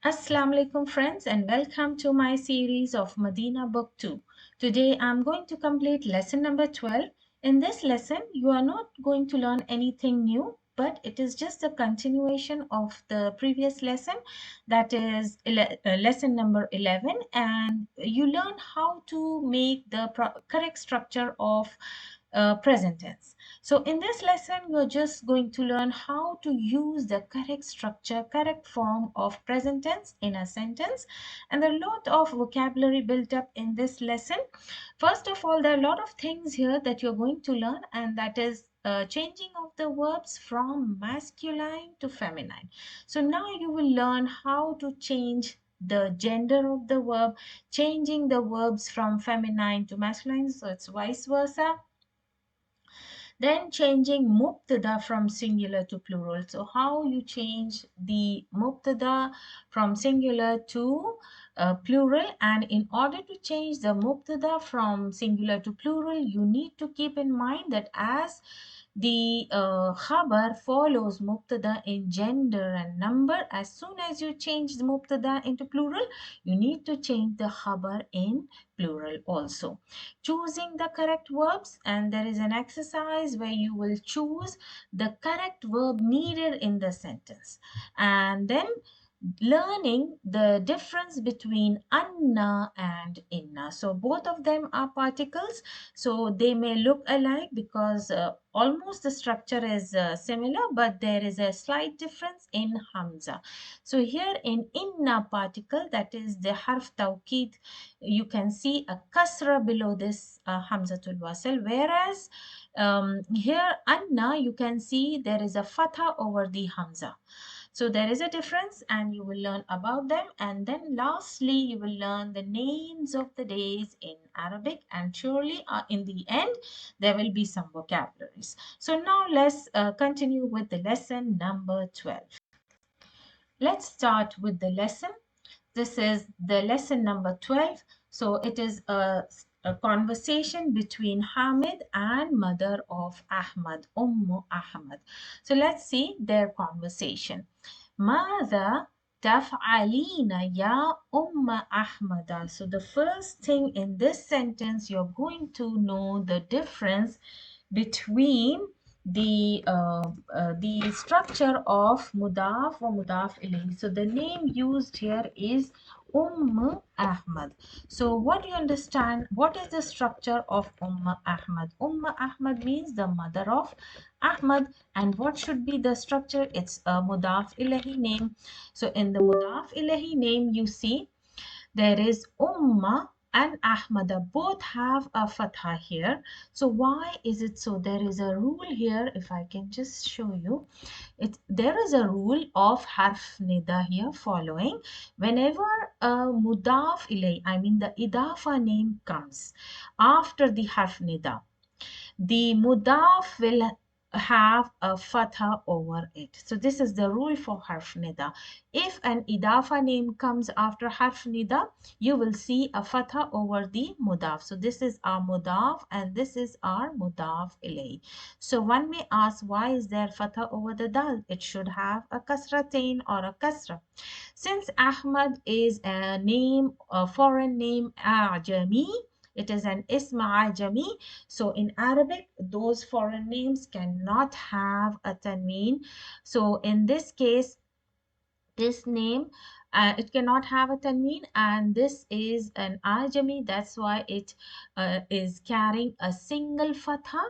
Assalamu alaikum friends and welcome to my series of Madina book 2. Today I'm going to complete lesson number 12. In this lesson you are not going to learn anything new, but it is just a continuation of the previous lesson, that is lesson number 11, and you learn how to make the correct structure of present tense. So in this lesson, you're just going to learn how to use the correct structure, correct form of present tense in a sentence. And there are a lot of vocabulary built up in this lesson. First of all, there are a lot of things here that you're going to learn, and that is changing of the verbs from masculine to feminine. So now you will learn how to change the gender of the verb, changing the verbs from feminine to masculine, so it's vice versa, then changing mubtada from singular to plural. So how you change the mubtada from singular to plural, and in order to change the mubtada from singular to plural, you need to keep in mind that as the khabar follows mubtada in gender and number, as soon as you change the mubtada into plural, you need to change the khabar in plural also. Choosing the correct verbs, and there is an exercise where you will choose the correct verb needed in the sentence, and then learning the difference between anna and inna. So both of them are particles, so they may look alike because almost the structure is similar, but there is a slight difference in hamza. So here in inna particle, that is the harf tawkid, you can see a kasra below this hamzatul wasl, whereas here anna, you can see there is a fatha over the hamza. So there is a difference, and you will learn about them. And then lastly, you will learn the names of the days in Arabic, and surely in the end, there will be some vocabularies. So now let's continue with the lesson number 12. Let's start with the lesson. This is the lesson number 12. So it is a conversation between Hamid and mother of Ahmad, Ahmad. So let's see their conversation. ماذا تفعلين يا أحمد? So the first thing in this sentence, you're going to know the difference between the structure of mudaf or mudaf ilayhi. So the name used here is Ahmad. So what do you understand? What is the structure of Ahmad? Ahmad means the mother of Ahmad. And what should be the structure? It's a mudaf ilahi name. So in the mudaf ilahi name, you see there is Umma and Ahmada, both have a fatha here. So why is it so? There is a rule here, if I can just show you. There is a rule of harf nida here following. Whenever a mudaf ilay, I mean the idafa name comes after the harf nida, the mudaf will have a fatha over it. So this is the rule for harf nida. If an idafa name comes after harf nida, you will see a fatha over the mudaf. So this is our mudaf and this is our mudaf ilay. So one may ask, why is there fatha over the dal? It should have a kasratain or a kasra. Since Ahmad is a name, a foreign name, ajami, it is an ism ajami. So in Arabic, those foreign names cannot have a tanween. So in this case, this name, it cannot have a tanween, and this is an ajami. That's why it is carrying a single fatha,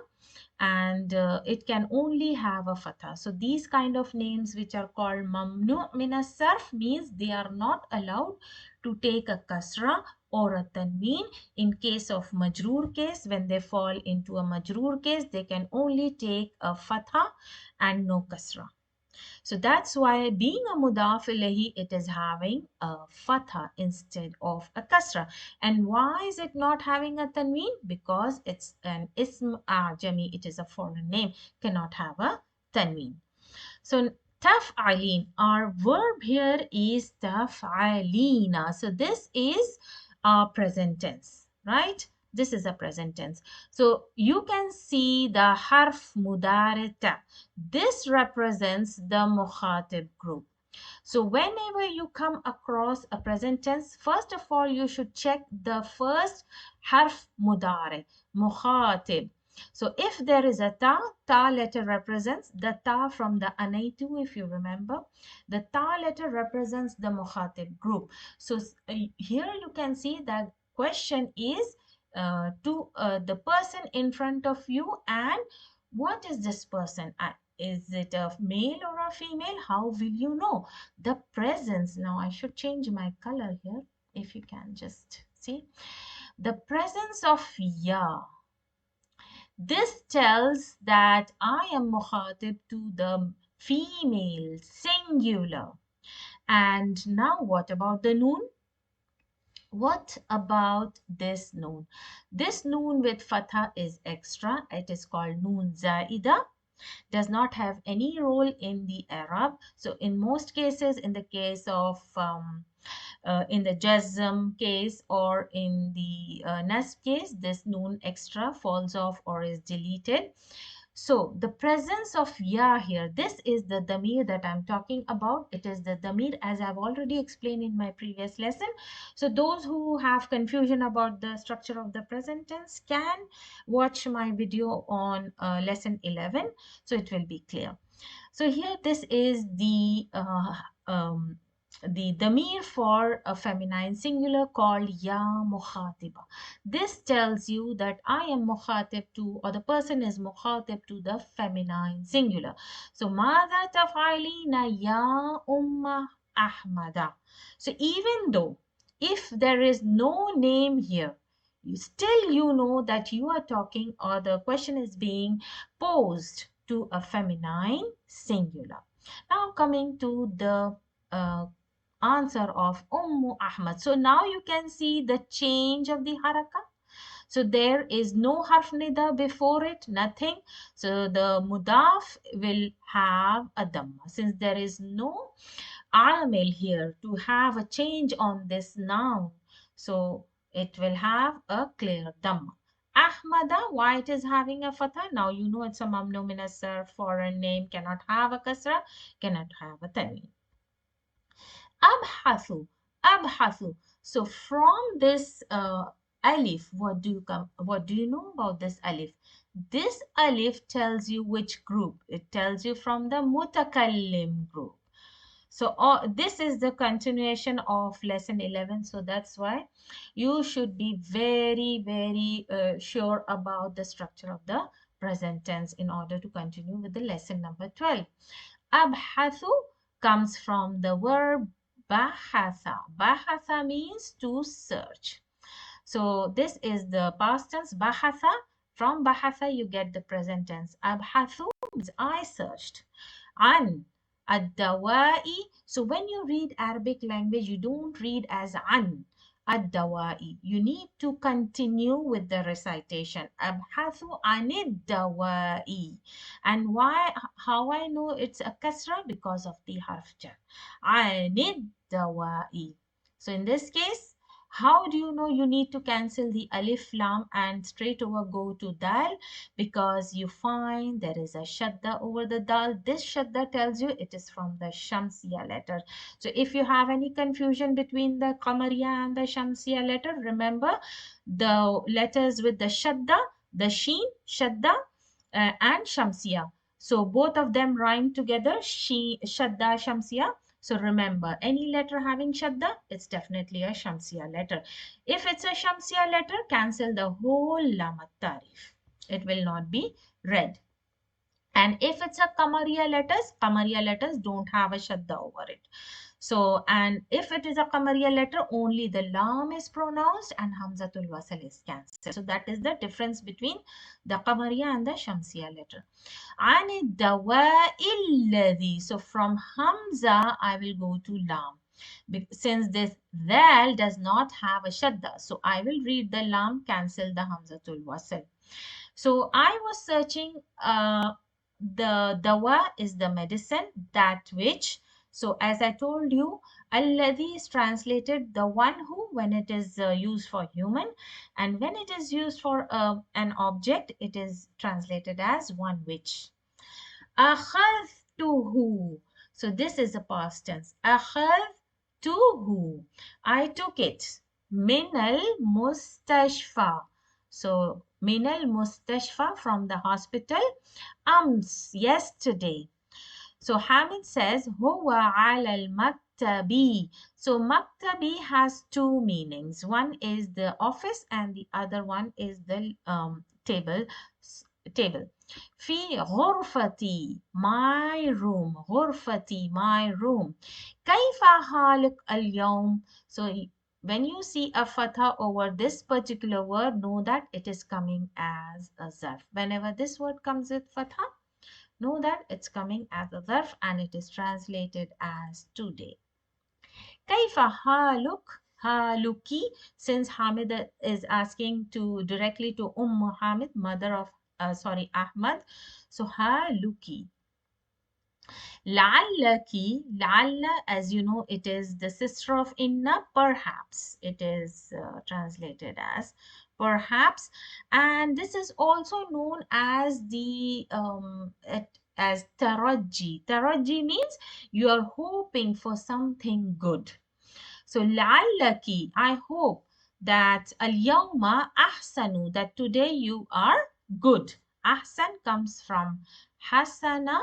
and it can only have a fatha. So these kind of names which are called mamnu min as-sarf means they are not allowed to take a kasra or a tanween. In case of majroor case, when they fall into a majroor case, they can only take a fatha and no kasra. So that's why being a mudaf ilahi, it is having a fatha instead of a kasra. And why is it not having a tanween? Because it's an ism ajami, it is a foreign name, cannot have a tanween. So taf'alin, our verb here is taf'alina. So this is our present tense, right? This is a present tense. So you can see the harf mudari ta. This represents the mukhatib group. So whenever you come across a present tense, first of all, you should check the first harf mudare, mukhatib. So if there is a ta, ta letter represents the ta from the anaitu, if you remember. The ta letter represents the mukhatib group. So here you can see that question is to the person in front of you, and what is this person? Is it a male or a female? How will you know? The presence. Now I should change my color here, if you can just see. The presence of ya. This tells that I am mukhatib to the female singular. And now what about the noon? What about this noon? This noon with fatha is extra. It is called noon zaida. Does not have any role in the Arab. So in most cases, in the case of in the jazm case or in the nasb case, this noon extra falls off or is deleted. So the presence of ya here, this is the damir that I'm talking about. It is the damir as I've already explained in my previous lesson. So those who have confusion about the structure of the present tense can watch my video on lesson 11. So it will be clear. So here this is the damir for a feminine singular called ya mukhatiba. This tells you that I am mukhatib to, or the person is mukhatib to the feminine singular. So ماذا تفعلين يا أم أحمد. So even though if there is no name here, you know that you are talking, or the question is being posed to a feminine singular. Now coming to the answer of Ahmad. So now you can see the change of the haraka. So there is no harf nida before it, nothing. So the mudaf will have a dhamma. Since there is no amil here to have a change on this noun, so it will have a clear dhamma. Ahmada, why it is having a fatha? Now you know it's a mamnu min as-sarf, foreign name, cannot have a kasra, cannot have a tanween. Abhathu, abhathu. So from this alif, what do you know about this alif? This alif tells you which group. It tells you from the mutakallim group. So this is the continuation of lesson 11. So that's why you should be very, very sure about the structure of the present tense in order to continue with the lesson number 12. Abhathu comes from the verb bahatha. Bahatha means to search. So this is the past tense bahatha. From bahatha you get the present tense. Abhathu means I searched. An ad-dawa'i. So when you read Arabic language, you don't read as an ad-dawa'i. You need to continue with the recitation. Abhathu anid dawa'i. And why? How I know it's a kasra? Because of the harf jar. Anid dawa'i. So in this case, how do you know you need to cancel the alif lam and straight over go to dal? Because you find there is a shadda over the dal. This shadda tells you it is from the shamsiya letter. So if you have any confusion between the qamariya and the shamsiya letter, remember the letters with the shadda, the sheen, shadda, and shamsiya. So both of them rhyme together, shadda, shamsiya. So remember, any letter having shadda, it's definitely a shamsiya letter. If it's a shamsiya letter, cancel the whole lam tarif. It will not be read. And if it's a Qamariya letters don't have a shadda over it. So, and if it is a Qamariya letter, only the lam is pronounced and Hamzatul Wasal is cancelled. So that is the difference between the Qamariya and the Shamsiya letter. Ani dawa'i alladhi. So from Hamza, I will go to lam. Since this dal does not have a shadda, so I will read the lam, cancel the Hamzatul Wasal. So I was searching the dawa is the medicine, that which. So as I told you, alladhi is translated the one who when it is used for human, and when it is used for an object, it is translated as one which. Akhadtuhu. So this is a past tense. أخذته. I took it. من المستشفى. So من المستشفى, from the hospital. أمس, yesterday. So Hamid says هو على المكتب. So maktabi has two meanings. One is the office and the other one is the table. في غرفتي, my room. غرفتي, my room. كيف حالك اليوم? So when you see a fatha over this particular word, know that it is coming as a zarf. Whenever this word comes with fatha, know that it's coming as a zarf and it is translated as today. كيف حالك? حالك, since Hamid is asking to directly to Hamid, mother of Ahmad. So حالك. لعلك, لعل, as you know, it is the sister of inna, perhaps. It is translated as perhaps, and this is also known as the as taraji. Taraji means you are hoping for something good. So لعلك, I hope that al-yawma ahsanu, that today you are good. Ahsan comes from hasana,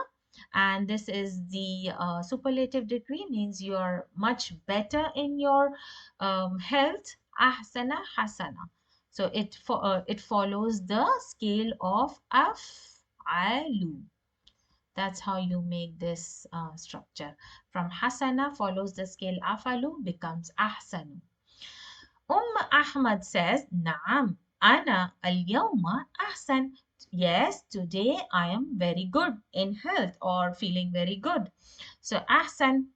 and this is the superlative degree, means you are much better in your health. Ahsana, hasana. So it follows the scale of af'alu. That's how you make this structure. From hasana follows the scale afalu, becomes ahsanu. Ahmad says, Naam, ana al-yawma ahsan. Yes, today I am very good in health or feeling very good. So ahsan,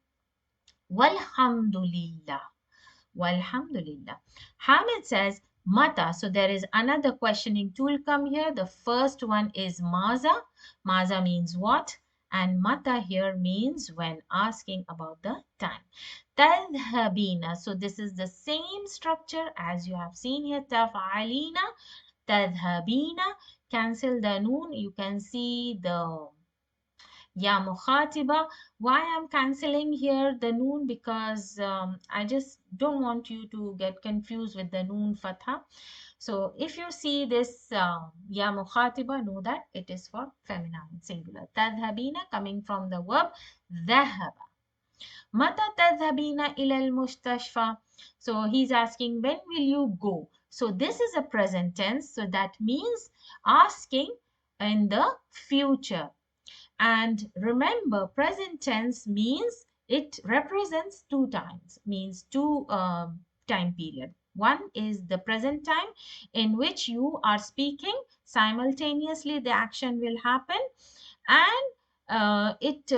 walhamdulillah. Walhamdulillah. Hamid says, Mata. So there is another questioning tool come here. The first one is Maza. Maza means what? And Mata here means when asking about the time. Tadhabina. So this is the same structure as you have seen here. Taf'alina. Tadhabina. Cancel the noon. You can see the Ya mukhatiba. Why I'm cancelling here the noon? Because I just don't want you to get confused with the noon fatha. So if you see this ya mukhatiba, know that it is for feminine singular. Tadhabina coming from the verb dhahaba. Mata tadhabina ilal mustashfa. So he's asking, when will you go? So this is a present tense. So that means asking in the future. And remember, present tense means it represents two times, means two time period. One is the present time in which you are speaking, simultaneously the action will happen, and it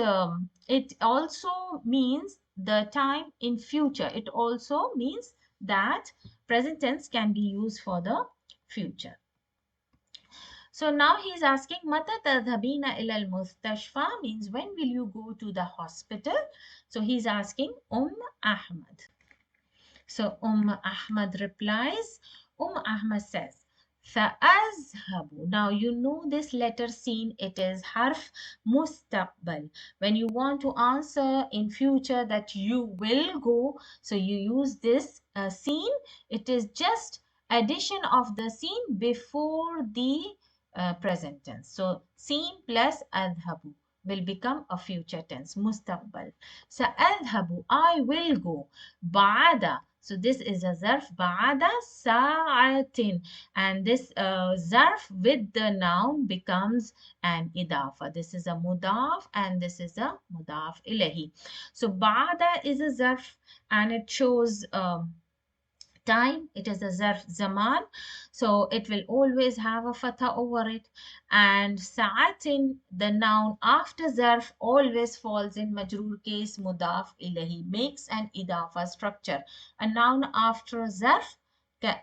also means the time in future. It also means that present tense can be used for the future. So now he's asking, Mata tadhabina ila al-mustashfa, means when will you go to the hospital? So he's asking Ahmad. So Ahmad replies, Ahmad says, فأذهب. Now you know this letter seen, it is harf mustaqbal. When you want to answer in future that you will go, so you use this seen. It is just addition of the seen before the present tense. So seen plus adhabu will become a future tense, mustaqbal. So adhabu, I will go. Ba'ada. So this is a zarf, ba'ada sa'atin. And this zarf with the noun becomes an idafa. This is a mudaf and this is a mudaf ilahi. So ba'ada is a zarf and it shows time. It is a zarf zaman, so it will always have a fatha over it. And sa'atin, the noun after zarf, always falls in majroor case mudaf ilahi, makes an idafa structure. A noun after zarf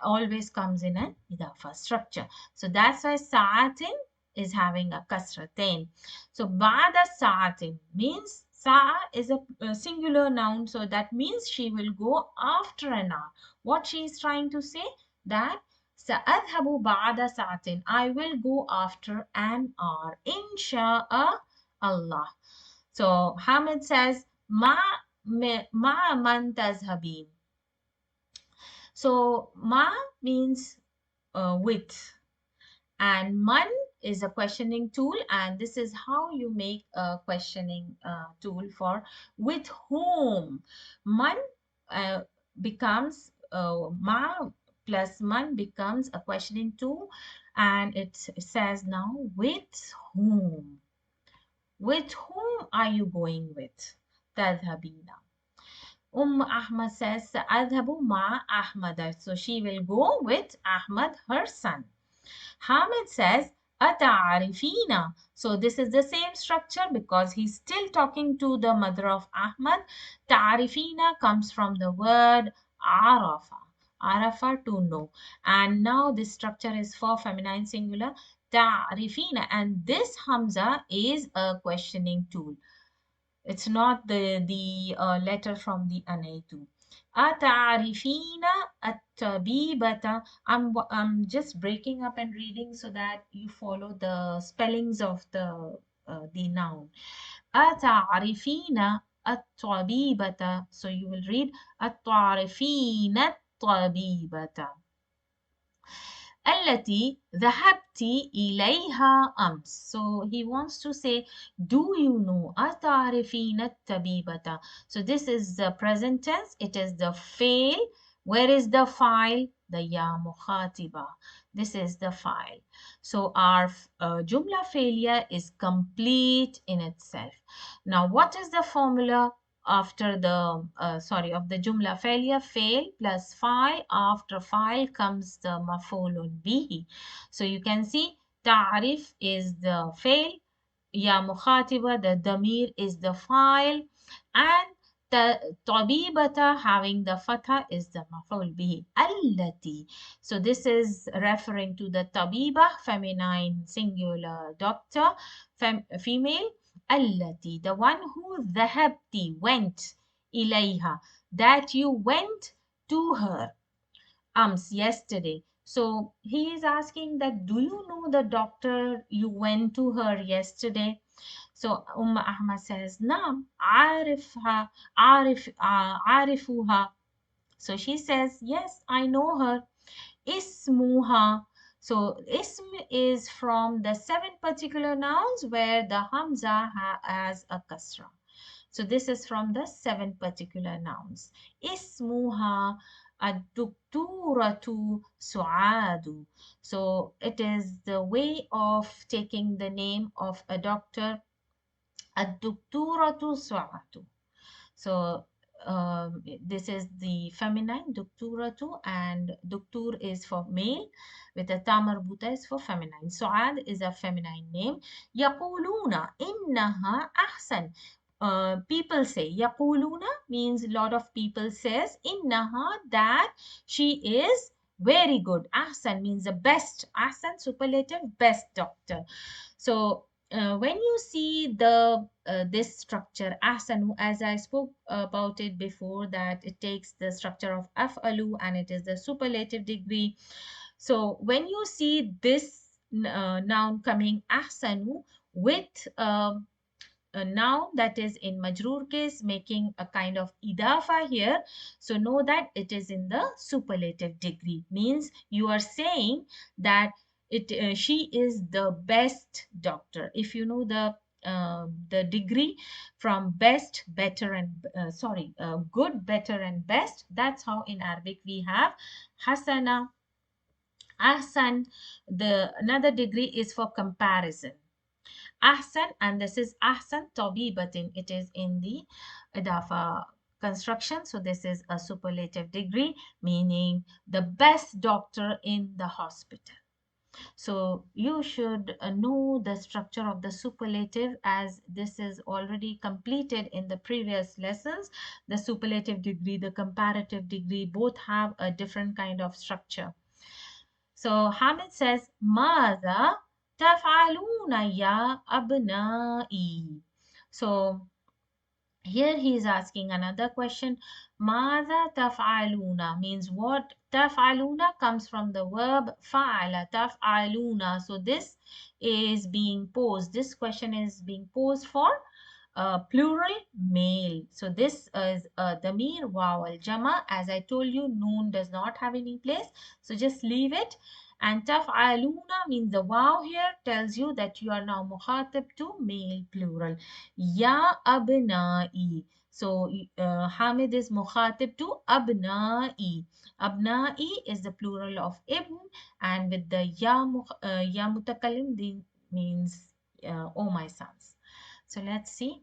always comes in an idafa structure. So that's why sa'atin is having a kasratain. So ba'da sa'atin means sa'a is a singular noun, so that means she will go after an hour. What she is trying to say, that سأذهب بعد ساعة, I will go after an hour, insha'a Allah. So Hamid says, Ma man tazhabin. So ma means with, and man is a questioning tool, and this is how you make a questioning tool for with whom. Man uh, becomes ma plus man becomes a questioning tool, and it says now with whom are you going with? تذهبين. Ahmad says أذهب مع أحمد, so she will go with Ahmad, her son. Hamid says, Ata'arifina. So this is the same structure because he's still talking to the mother of Ahmad. Ta'arifina comes from the word arafa. Arafa, to know. And now this structure is for feminine singular. Ta'arifina. And this Hamza is a questioning tool. It's not the letter from the anaitu. Atarifina at-tabibata. I'm just breaking up and reading so that you follow the spellings of the noun. Atarifina at-tabibata. So you will read at-tarifina at-tabibata. التي ذهبت إليها أمس. So he wants to say, do you know أتعرفين الطبيبة? So this is the present tense. It is the fail. Where is the file? The ya مخاطبة. This is the file. So our jumla failure is complete in itself. Now what is the formula? After the of the jumla failure, fail plus file. After file comes the maf'ulun bihi. So you can see ta'rif is the fail, ya mukhatiba, the damir, is the file, and the tabibata, having the fatha, is the maf'ul bihi. Allati. So this is referring to the tabiba, feminine singular doctor, female. Allati, the one who dhahabti, went, ilayha, that you went to her, yesterday. So he is asking that, do you know the doctor you went to her yesterday? So Ahmad says, Naam, arifuha. So she says, yes, I know her. Ismuha. So ism is from the 7 particular nouns where the hamza has a kasra. So this is from the 7 particular nouns. Ismuha ad-dukturatu su'adu. So it is the way of taking the name of a doctor. Ad-dukturatu su'adu. So this is the feminine dukturatu, and duktur is for male with a tamarbuta is for feminine. Suad is a feminine name. Yaquluna innaha ahsan. People say. Yaquluna means a lot of people says. Innaha, that she is very good. Ahsan means the best. Ahsan, superlative, best doctor. So when you see the this structure ahsanu, as I spoke about it before, that it takes the structure of af'alu and it is the superlative degree. So when you see this noun coming ahsanu with a noun that is in majroor case, making a kind of idafa here, so know that it is in the superlative degree, means you are saying that she is the best doctor. If you know the degree from best, better, and good, better, and best, that's how in Arabic we have hasana, ahsan. The another degree is for comparison. Ahsan, and this is ahsan tabibatin. It is in the idafa construction. So this is a superlative degree, meaning the best doctor in the hospital. So you should know the structure of the superlative, as this is already completed in the previous lessons. The superlative degree, the comparative degree, both have a different kind of structure. So Hamid says, ماذا تفعلون يا أبنائي? So here he is asking another question. ماذا تفعلون means what? تفعلون comes from the verb فعل تفعلون. So this is being posed. This question is being posed for plural male. So this is damir waw al jama. As I told you, noon does not have any place, so just leave it. And taf'aluna means the wow here tells you that you are now mukhatab to male plural. Ya abna'i. So Hamid is mukhatib to abna'i. Abna'i is the plural of ibn, and with the ya mutakallim means oh my sons. So let's see.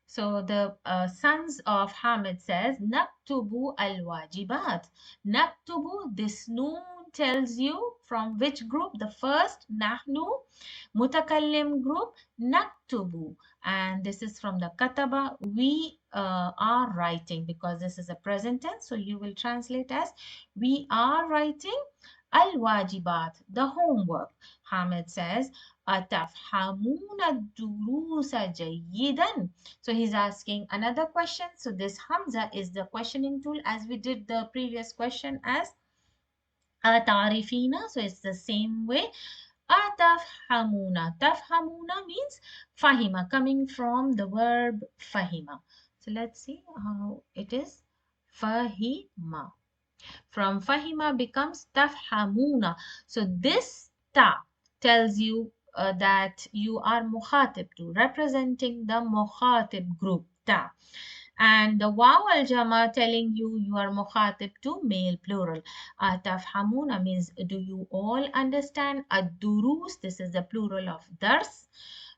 So the sons of Hamid says, Naktubu al-wajibat. Naktubu, this noon tells you from which group? The first, Nahnu, Mutakallim group, Naktubu. And this is from the Kataba, we are writing, because this is a present tense. So you will translate as, we are writing al-wajibat, the homework. Hamid says, أتفهمون الدروس جيدا. So he's asking another question. So this Hamza is the questioning tool, as we did the previous question as ta'rifina. So it's the same way. Atafhamuna. Tafhamuna means fahima, coming from the verb fahima. So let's see how it is. Fahima. From fahima becomes tafhamuna. So this ta tells you that you are mukhatib to, representing the mukhatib group ta. And the waw al jama telling you you are mukhatib to male plural. Tafhamuna means do you all understand? Ad-durus, this is the plural of dars.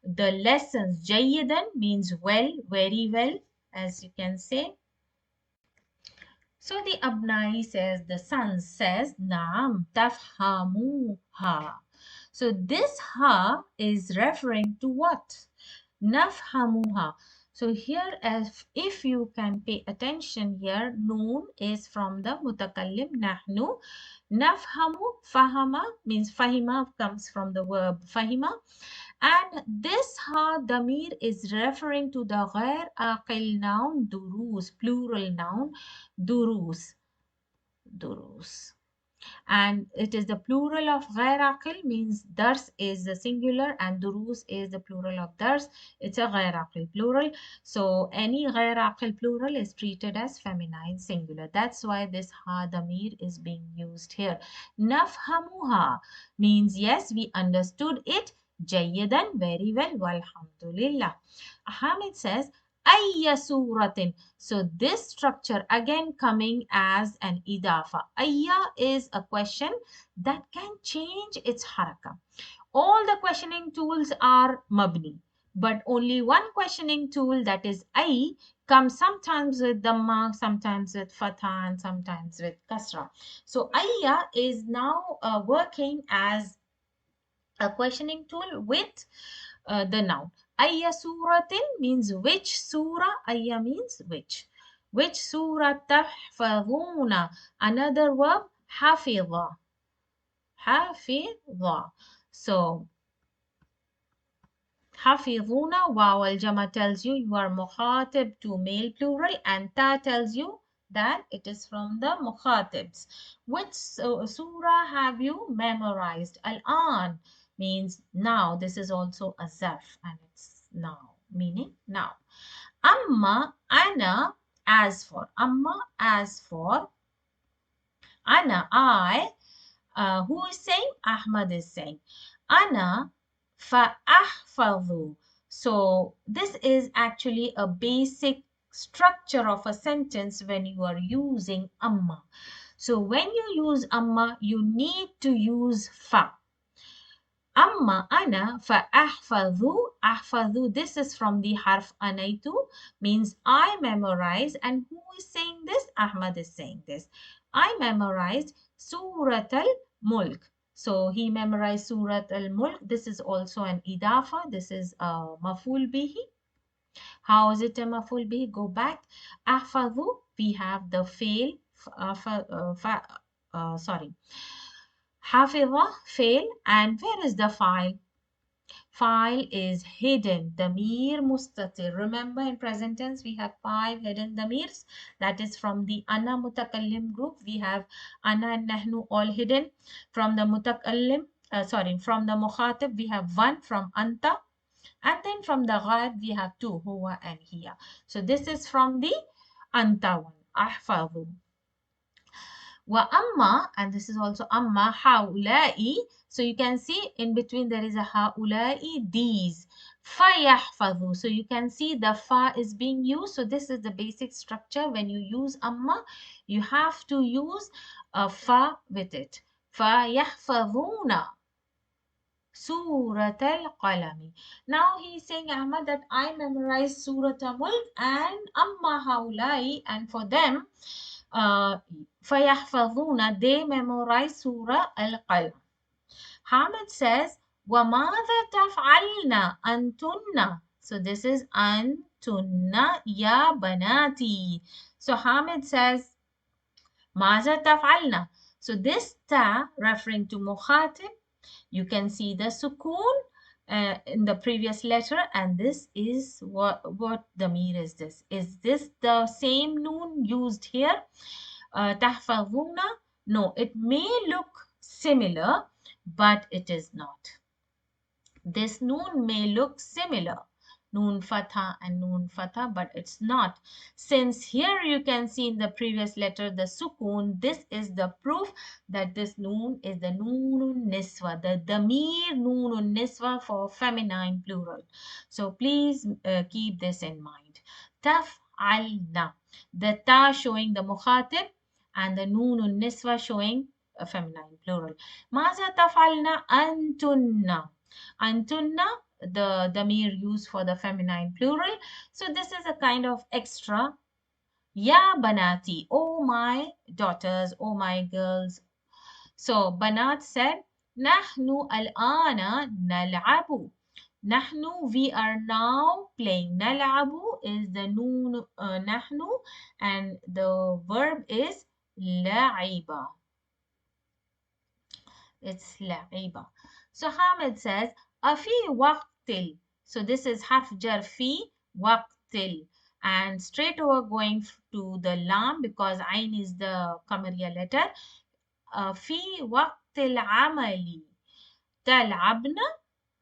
The lessons, jayidan means well, very well, as you can say. So the Abnai says, the son says, Naam tafhamuha. So this ha is referring to what? Nafhamuha. So here, if you can pay attention here, noon is from the mutakallim nahnu. Nafhamu, fahama means fahima comes from the verb fahima. And this ha damir is referring to the ghair aqil noun durus, plural noun durus. Durus. And it is the plural of ghair aqil, means dars is the singular and durus is the plural of dars. It's a ghair aqil plural. So any ghair aqil plural is treated as feminine singular. That's why this ha damir is being used here. Nafhamuha means yes, we understood it. Jayyidan, very well. Walhamdulillah. Hamid says, Ayya suratin. So this structure again coming as an idafa. Ayya is a question that can change its haraka. All the questioning tools are mabni, but only one questioning tool, that is ay, comes sometimes with dhamma, sometimes with fatha, and sometimes with kasra. So ayya is now working as a questioning tool with the noun. Ayya suratin means which surah. Ayya means which. Which surah tahfazuna? Another verb, hafidha. Hafidha. So, hafidhuna, waw al jama tells you you are mukhatib to male plural, and ta tells you that it is from the mukhatibs. Which surah have you memorized? Al-an means now. This is also a zarf, and it's now, meaning now. Amma, ana, as for. Amma, as for. Ana, I. Who is saying? Ahmad is saying. Ana fa'ahfadhu. So this is actually a basic structure of a sentence when you are using amma. So when you use amma, you need to use fa. Amma ana fa'ahfadhu. Ahfadhu, this is from the harf anaitu, means I memorize. And who is saying this? Ahmad is saying this. I memorized Surat al-Mulk. So he memorized Surat al-Mulk. This is also an idafa. This is a maful bihi. How is it a maful bihi? Go back. Ahfadhu, we have the fail. Sorry. Hafidha, fail. And where is the file? File is hidden. Damir mustatir. Remember, in present tense we have 5 hidden damirs. That is from the ana mutakallim group. We have ana and nahnu all hidden. From the mutakallim, from the mukhatib we have one from anta, And then from the غاد we have two, huwa and hiya. So this is from the anta one, ahfadhu. Wa amma, and this is also amma, haulai. So you can see in between there is a haulai, these. Fayahfadhu. So you can see the fa is being used. So this is the basic structure. When you use amma, you have to use a fa with it. Fayahfadhuna Surat al-Qalami. Now he is saying, Ahmad, that I memorized Surat al-Mulk and Amma Haulai, and for them, فَيَحْفَظُونَ, they memorize Surah Al-Qalam. Hamid says, وَمَاذَا تَفْعَلْنَا أَنْتُنَّ. So this is أَنْتُنَّ ya banati. So Hamid says, مَاذَا تَفْعَلْنَا. So this ta referring to Mukhatib, you can see the sukoon in the previous letter, and this is what damir is this? Is this the same noon used here? Tahfazuna? No, it may look similar, but it is not. This noon may look similar, noon fatha and noon fatha, but it's not. Since here you can see in the previous letter the sukoon, this is the proof that this noon is the noonun niswa, the damir noonun niswa for feminine plural. So please keep this in mind. Taf'alna, the ta showing the mukhatib and the noonun niswa showing a feminine plural. Maza taf'alna antunna. Antunna, the damir used for the feminine plural. So this is a kind of extra. Ya banati, oh my daughters, oh my girls. So Banat said, Nahnu al-ana nal'abu. Nahnu, we are now playing. Nal'abu is the noon nahnu, and the verb is la'iba. It's la'iba. So Hamid says, Afi waqtil. So this is harf jar fi waqtil. And straight over going to the lam because ain is the Qamariya letter. Fi waqtil amali. Tal'abna.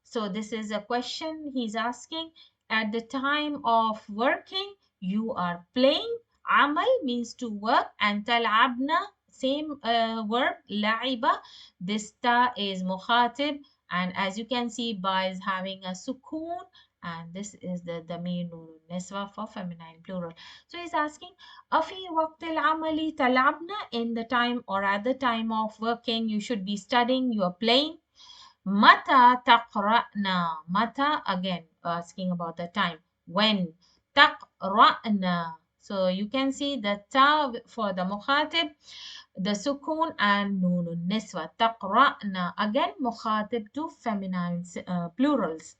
So this is a question he's asking. At the time of working, you are playing. Amal means to work, and tal'abna, same verb, la'iba. This ta is mukhatib, and as you can see, ba is having a sukoon, and this is the damir noon niswa for feminine plural. So he's asking, afi waqtil amali tal'abna, in the time or at the time of working, you should be studying, you are playing. Mata taqra'na. Mata, again, asking about the time. When? Taqra'na. So you can see the ta for the mukhatib, the sukoon and noonun niswa. Taqra'na. Again, mukhatib to feminine plurals.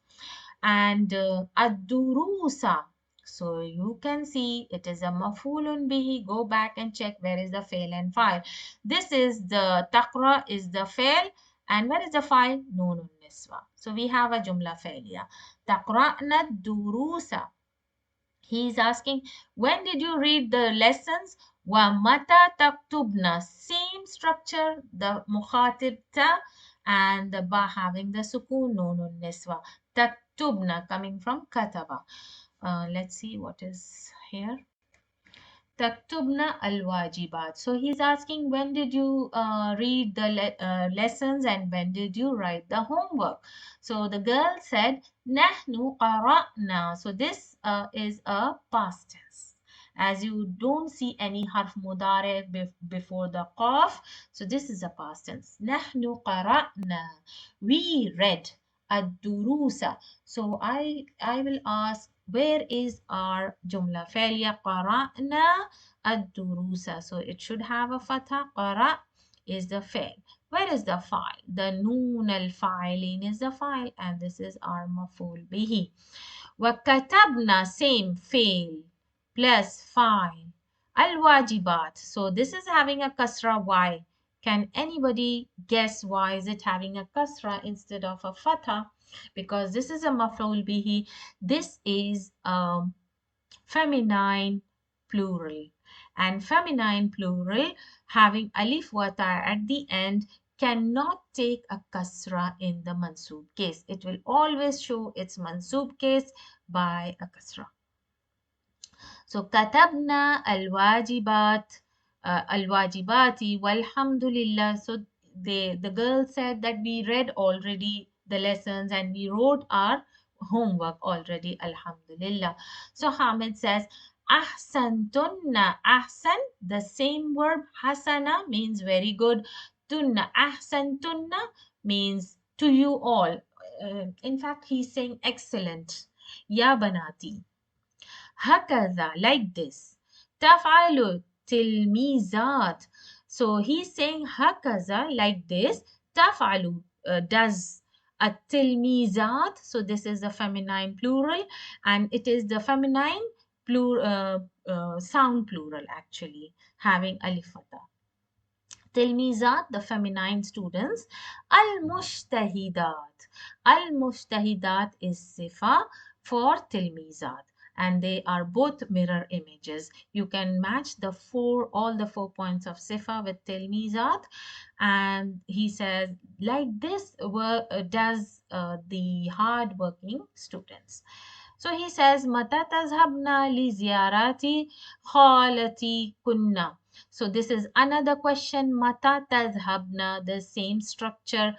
And ad-durusa. So you can see it is a mafulun bihi. Go back and check where is the fail and file. This is the taqra is the fail, and where is the file? Noonun niswa. So we have a jumla failure. Taqra'na durusa. He is asking, when did you read the lessons? Wa mata taktubna. Same structure, the mukhatib ta and the ba having the sukoon noonun niswa. Taktubna coming from kataba. Let's see what is here. Taktubna al-wajibat. So he's asking, when did you read the lessons and when did you write the homework? So the girl said, Nahnu qara'na. So this is a past tense. As you don't see any harf mudare before the qaf, so this is a past tense. Nahnu qara'na. We read ad-durusa. So I will ask, where is our jumla failure? Qara'na ad-durusa. So it should have a fatha. Qara is the fail. Where is the file? The noon al-fa'ilin is the file, and this is our maf'ul bihi. Wa katabna, same fail plus file. Al-wajibat. So this is having a kasra. Why? Can anybody guess why is it having a kasra instead of a fatha? Because this is a maf'ul bihi. This is feminine plural, and feminine plural having alif wa ta at the end cannot take a kasra in the mansoob case. It will always show its mansoob case by a kasra. So katabna al-wajibat, al-wajibati walhamdulillah. So the girl said that we read already the lessons and we wrote our homework already, alhamdulillah. So Hamid says ahsantunna. Ahsan, the same verb hasana means very good. Tunna, ahsantunna means to you all. In fact, he's saying excellent. Ya banati. هكذا, like this. تفعل تلميذات. So he's saying هكذا, like this. تفعل, does. التلميذات, so this is the feminine plural and it is the feminine sound plural actually having alif fatha. تلميذات, the feminine students. المجتهدات. المجتهدات is sifa for تلميذات and they are both mirror images. You can match all the 4 points of sifa with تلميذات, and he says like this does the hard working students. So he says متى تذهبنا لزيارة خالتي كنا. So this is another question. Mata tadhabna, the same structure.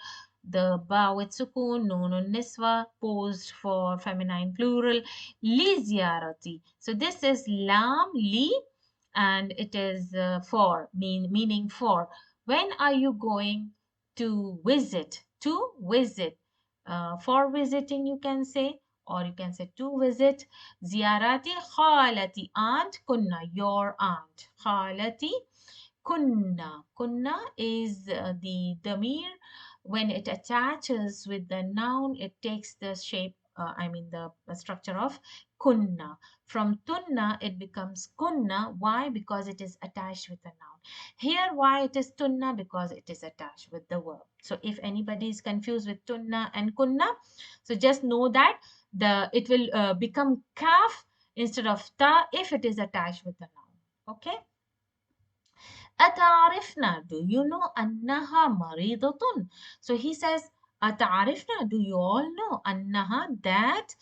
The ba with sukun, nunun niswa, posed for feminine plural. Li ziyarati. So this is lam li and it is for, meaning for. When are you going to visit? To visit. For visiting you can say, or you can say to visit. Ziyarati khalati, aunt kunna, your aunt. Khalati kunna. Kunna is the damir. When it attaches with the noun, it takes the shape, the structure of kunna. From tunna, it becomes kunna. Why? Because it is attached with the noun. Here, why it is tunna? Because it is attached with the verb. So if anybody is confused with tunna and kunna, so just know that it will become kaf instead of ta if it is attached with the noun. Okay. أتعرفنا, do you know أنها مريضة? So he says أتعرفنا, do you all know أنها, that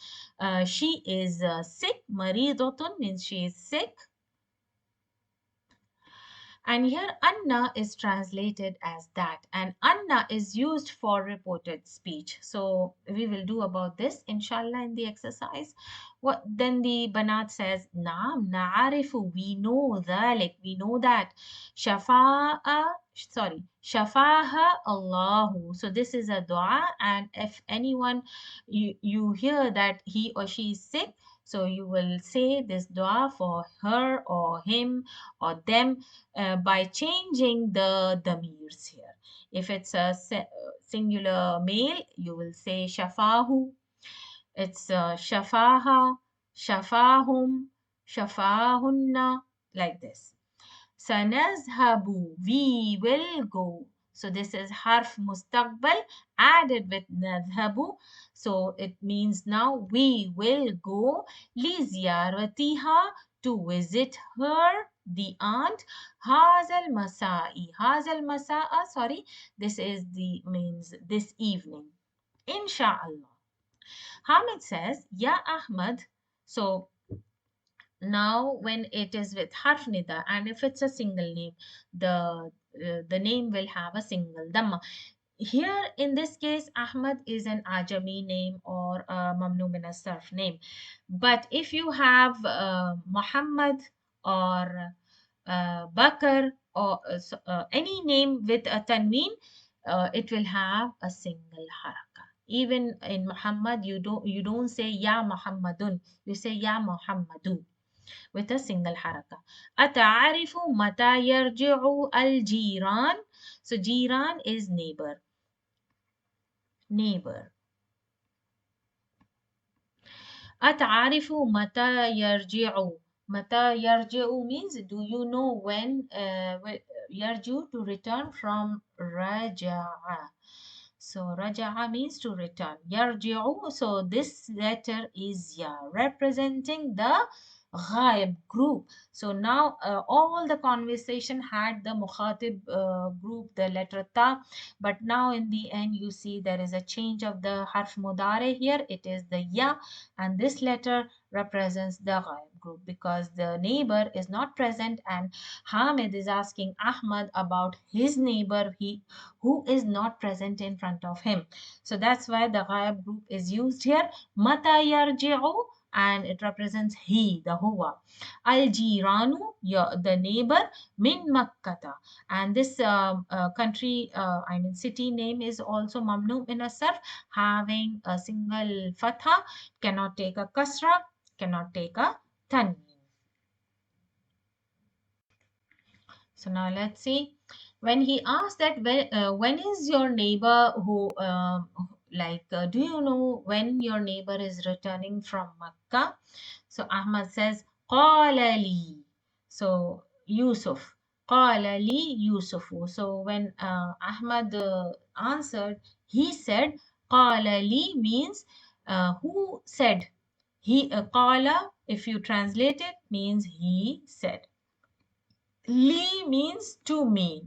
she is sick. مريضة means she is sick. And here Anna is translated as that, and Anna is used for reported speech. So we will do about this inshallah in the exercise. What then the Banat says, Naam, na'arifu, we know ذلك, we know that. Shafaha Allahu. So this is a dua, and if anyone you hear that he or she is sick, so you will say this dua for her or him or them by changing the damirs here. If it's a singular male, you will say shafahu. It's shafaha, shafahum, shafahunna, like this. Sanazhabu, we will go. So this is harf mustaqbal added with nadhabu. So it means now we will go. Li ziyaratiha, to visit her, the aunt. Hazal masai. Hazal masaa, sorry. This is means this evening. Insha'Allah. Hamid says, Ya Ahmad. So now when it is with harf nida and if it's a single name, the name will have a single dhamma. Here in this case Ahmad is an ajami name or a mamnu min as-sarf name, but if you have Muhammad or Bakar or any name with a tanween, it will have a single haraka. Even in Muhammad you don't say ya Muhammadun, you say ya Muhammadu with a single haraka. أتعرف متى يرجع الجيران? So jiran is neighbor. Neighbor. أتعرف متى يرجع? متى يرجع means do you know when يرجع, to return from رجع. So raja'a means to return. Yarji'u, so this letter is ya, representing the ghaib group. So now all the conversation had the mukhatib group, the letter ta, but now in the end you see there is a change of the harf mudare here. It is the ya, and this letter represents the ghaib group because the neighbor is not present, and Hamid is asking Ahmad about his neighbor who is not present in front of him. So that's why the ghaib group is used here. Mata yarji'u, and it represents he, the huwa. Al jiranu, the neighbor, min makkata. And this country, I mean city name is also mamnu in a sarf, having a single fatha, cannot take a kasra, cannot take a tanween. So now let's see. When he asked that when is your neighbor who do you know when your neighbor is returning from Makkah? So Ahmad says qala li. So Yusuf qala li Yusufu. So when Ahmad answered, he said qala li means who said. He qala, if you translate it, means he said. Li means to me.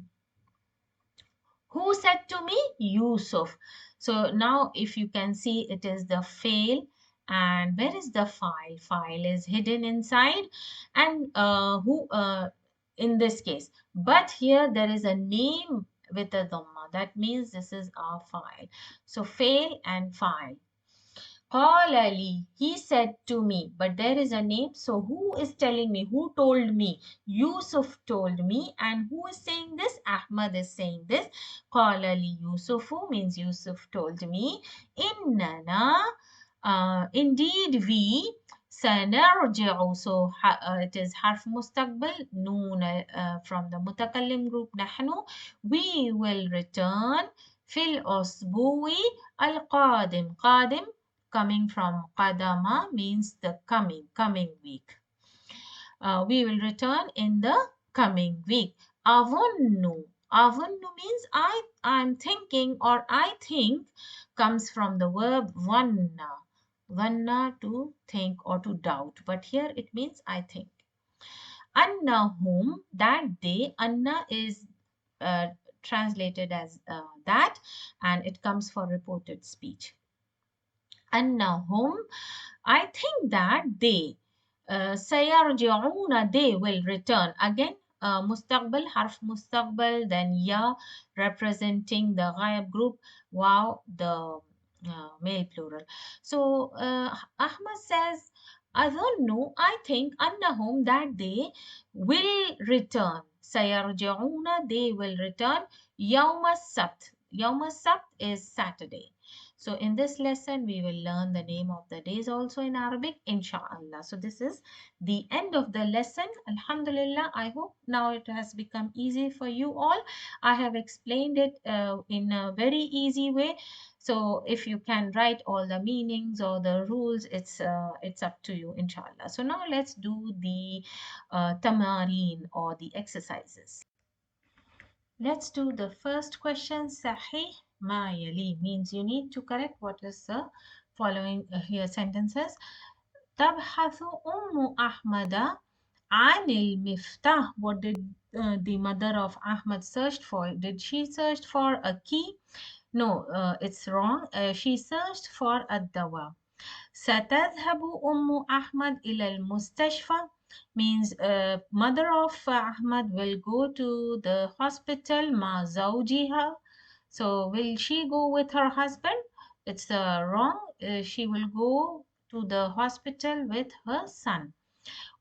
Who said to me? Yusuf. So now if you can see, it is the fail. And where is the file? File is hidden inside. And who in this case. But here there is a name with a dhamma. That means this is our file. So fail and file. Qala li, he said to me, but there is a name. So who is telling me? Who told me? Yusuf told me. And who is saying this? Ahmad is saying this. Qala li Yusufu means Yusuf told me. Innana, indeed we, sanarji'u. So it is harf mustaqbal, noon from the mutakallim group nahnu. We will return fil usbu'i al-qadim. Qadim coming from qadama means the coming week. We will return in the coming week. Avunnu means I'm thinking or I think comes from the verb vanna. Vanna, to think or to doubt, but here it means I think. Annahum, that day. Anna is uh, translated as that, and it comes for reported speech. Annahum, I think that they sayarji'una, they will return. Again, mustaqbal, harf mustaqbal, then ya representing the ghaib group, wow, the male plural. So Ahmad says, I don't know, I think annahum, that they will return. Sayarji'una, they will return. Yawma sabt. Yawma sabt is Saturday. So in this lesson, we will learn the name of the days also in Arabic, inshallah. So this is the end of the lesson. Alhamdulillah, I hope now it has become easy for you all. I have explained it in a very easy way. So if you can write all the meanings or the rules, it's up to you, inshallah. So now let's do the tamareen or the exercises. Let's do the first question. Sahih ma yali means you need to correct what is the following here sentences. تبحث أم أحمد عن المفتاح. What did the mother of Ahmad search for? Did she search for a key? No, it's wrong. She searched for a dawa. ستذهب أم أحمد إلى المستشفى means mother of Ahmad will go to the hospital مع زوجها. So will she go with her husband? It's wrong. She will go to the hospital with her son.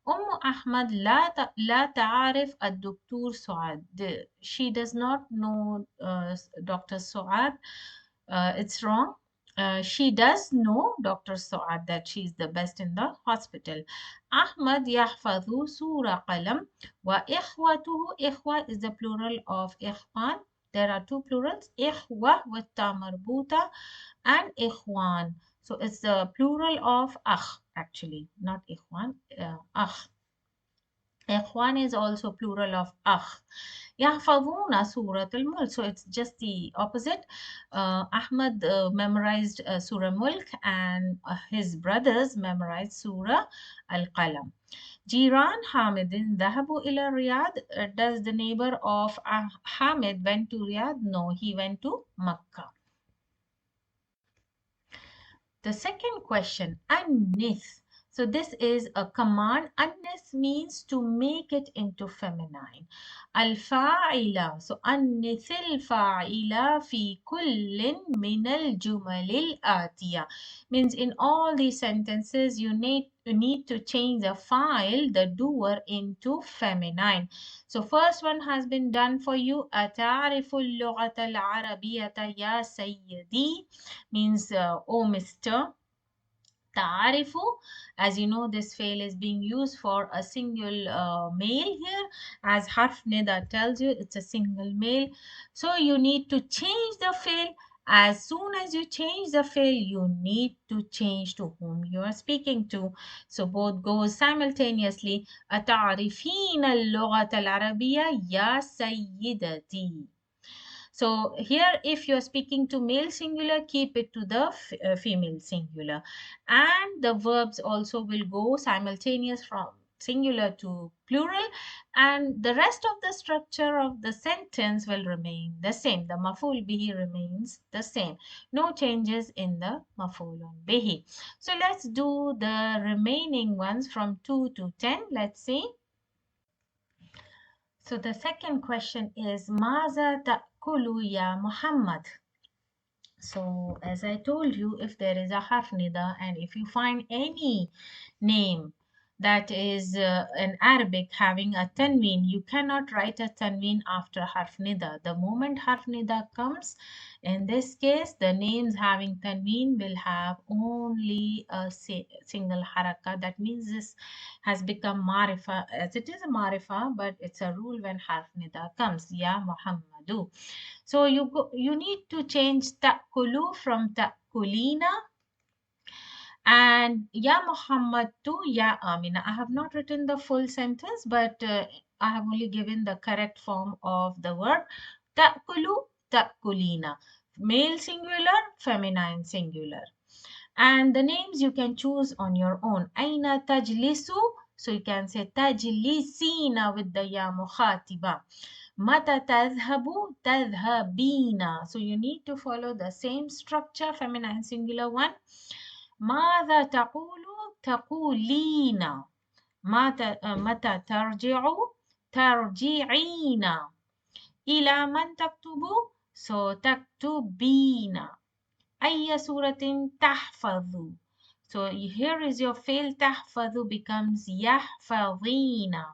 أم أحمد لا تعرف الدكتور سعاد. She does not know Dr. Suad. It's wrong. She does know Dr. Suad that she is the best in the hospital. أحمد يحفظ سورة قلم وإخوته. إخوة is the plural of إخوان. There are two plurals, إخوة with ta marbuta and إخوان. So it's the plural of akh actually, not إخوان, akh. Ikhwan is also plural of akh. يحفظون سورة الملك. So it's just the opposite. Ahmad memorized Surah Mulk, and his brothers memorized Surah Al-Qalam. جيران حامد ذهبوا إلى الرياض. Does the neighbor of Hamid went to Riyadh? No, he went to Makkah. The second question, annis. So this is a command. Annis means to make it into feminine. Al-fa'ila. So annis al-fa'ila fi kullin min al-jumal al-atiya. Means in all these sentences you need to change the file, the doer, into feminine. So first one has been done for you. أتعرف اللغة العربية يا سيدي, means oh Mr. تعرف. As you know, this fail is being used for a single male here, as harf nida tells you it's a single male. So you need to change the fail. As soon as you change the fail, you need to change to whom you are speaking to. So both goes simultaneously. أتعرفين اللغة العربية يا سيدتي. So here, if you're speaking to male singular, keep it to the female singular. And the verbs also will go simultaneous from singular to plural, and the rest of the structure of the sentence will remain the same. The maf'ul bihi remains the same. No changes in the maf'ulun bihi. So let's do the remaining ones from 2 to 10. Let's see. So the second question is ماذا تأكل يا محمد? So as I told you, if there is a harf nida and if you find any name that is in Arabic having a tanween, you cannot write a tanween after harf nida. The moment harf nida comes, in this case, the names having tanween will have only a single haraka. That means this has become marifa, as it is a marifa, but it's a rule when harf nida comes. Ya Muhammadu. So you need to change ta'kulu from ta'kulina and ya Muhammad to ya Amina. I have not written the full sentence, but I have only given the correct form of the verb. Ta'kulu, ta'kulina. Male singular, feminine singular. And the names you can choose on your own. Aina tajlisu. So you can say tajlisina with the ya mukhatiba. Mata tadhhabu, tadhhabina. So you need to follow the same structure, feminine singular one. ماذا تقول تقولين. متى ترجع ترجعين. إلى من تكتب so تكتبين. أي سورة تحفظ. So here is your fail. تحفظ becomes يحفظين.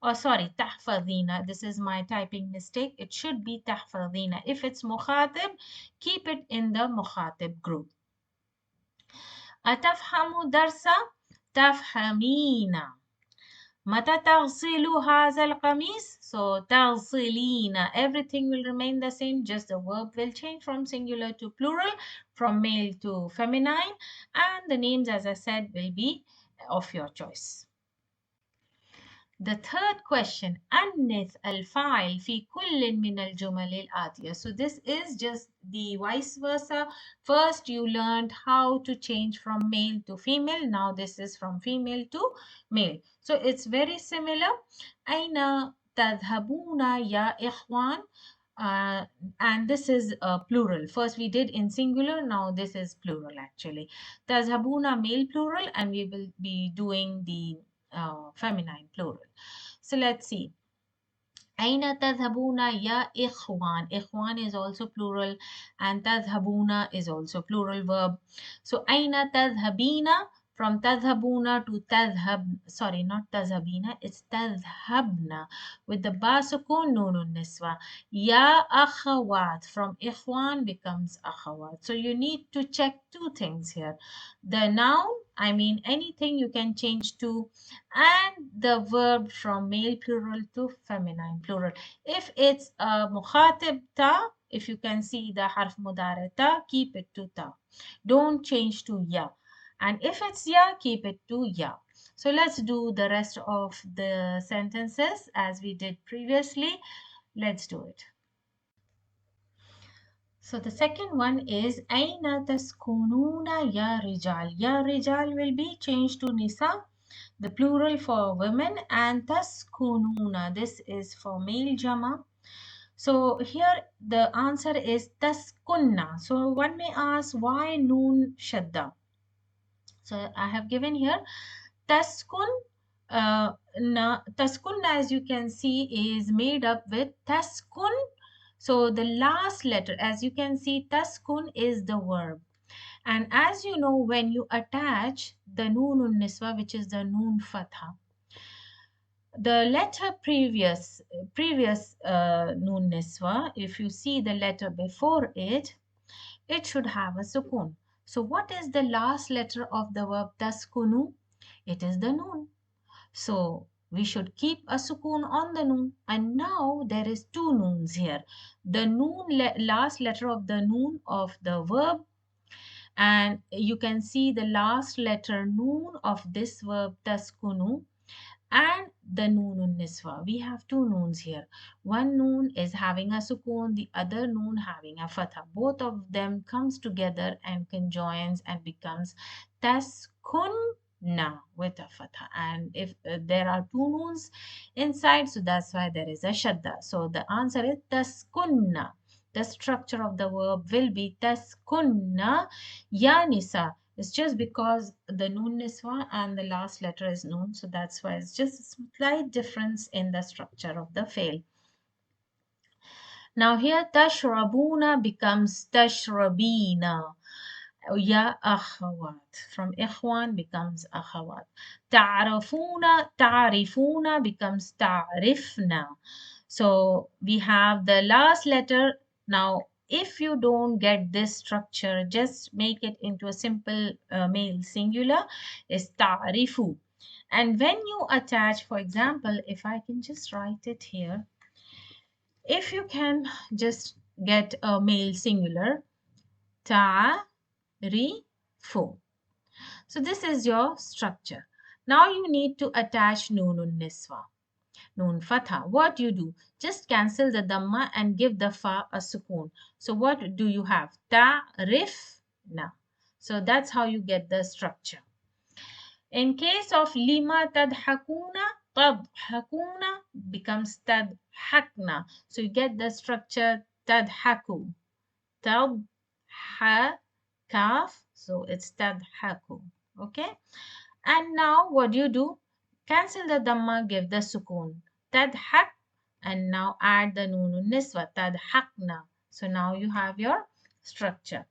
Oh, sorry, تحفظين. This is my typing mistake. It should be تحفظين. If it's مخاطب, keep it in the مخاطب group. أتفهم درس؟ تفهمين. متى تغسل هذا القميص؟ So تغسلين. Everything will remain the same, just the verb will change from singular to plural, from male to feminine, and the names, as I said, will be of your choice. The third question, أنث الفاعل في كل من الجمل الآتية. So this is just the vice versa. First you learned how to change from male to female. Now this is from female to male. So it's very similar. أين تذهبون يا إخوان? And this is plural. First we did in singular, now this is plural actually. تذهبون male plural, and we will be doing the feminine plural. So let's see. أين تذهبون يا إخوان? إخوان is also plural, and تذهبون is also plural verb. So أين تذهبين, from تذهبون to تذهب, sorry, not تذهبين, it's تذهبن with the ba sukun nun niswa. Ya akhawat, from إخوان becomes akhawat. So you need to check two things here. The noun, I mean anything you can change to, and the verb from male plural to feminine plural. If it's a mukhatib ta, if you can see the harf mudare ta, keep it to ta. Don't change to ya. And if it's ya, keep it to ya. So let's do the rest of the sentences as we did previously. Let's do it. So the second one is Aina taskununa ya rijal. Ya rijal will be changed to nisa, the plural for women, and taskununa, this is for male jama. So here the answer is taskunna. So one may ask why noon shadda. So I have given here taskun. Taskun, as you can see, is made up with taskun. So the last letter, as you can see, taskun is the verb. And as you know, when you attach the noonun niswa, which is the noon fatha, the letter previous noon niswa, if you see the letter before it, it should have a sukun. So what is the last letter of the verb taskunu? It is the noon. So we should keep a sukun on the noon. And now there is two noons here. The noon last letter of the noon of the verb, and you can see the last letter noon of this verb taskunu, and the noonun niswa. We have two noons here. One noon is having a sukoon, the other noon having a fatha. Both of them comes together and conjoins and becomes taskunna with a fatha. And if there are two noons inside, so that's why there is a shadda. So the answer is taskunna. The structure of the verb will be taskunna ya nisa. It's just because the noon niswa and the last letter is noon, so that's why it's just a slight difference in the structure of the fail. Now here tashrabuna becomes tashrabina. Ya akhawat. From ikhwan becomes akhawat. Ta'rifuna becomes ta'rifna. So we have the last letter. Now if you don't get this structure, just make it into a simple male singular, is ta'rifu. And when you attach, for example, if I can just write it here, if you can just get a male singular, ta'rifu. So this is your structure. Now you need to attach noonun niswa, noon fatha. What you do? Just cancel the dhamma and give the fa a sukoon. So what do you have? Ta'rifna. So that's how you get the structure. In case of lima tadhakuna becomes tadhakna. So you get the structure tadhaku. Tadha kaf. So it's tadhaku. Okay. And now what do you do? Cancel the dhamma, give the sukoon. Tadhak. And now add the noonun niswa. Tadhakna. So now you have your structure.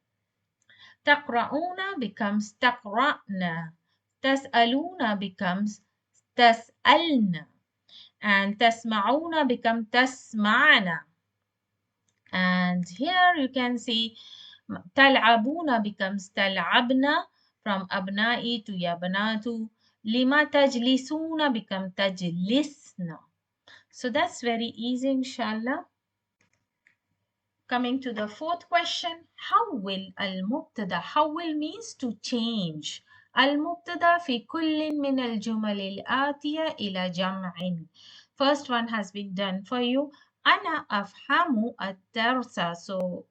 Taqra'una becomes taqra'na. Tas'aluna becomes tas'alna. And tasma'una becomes tasma'na. And here you can see tal'abuna becomes tal'abna, from abna'i to yabnatu. Lima tajlisuna becomes tajlisna. So that's very easy, inshallah. Coming to the fourth question, how will al-mubtada? How will means to change. Al-mubtada fi kullin min al-jumal al-atiya ila jam'in. First one has been done for you. Ana afhamu ad-darsa. So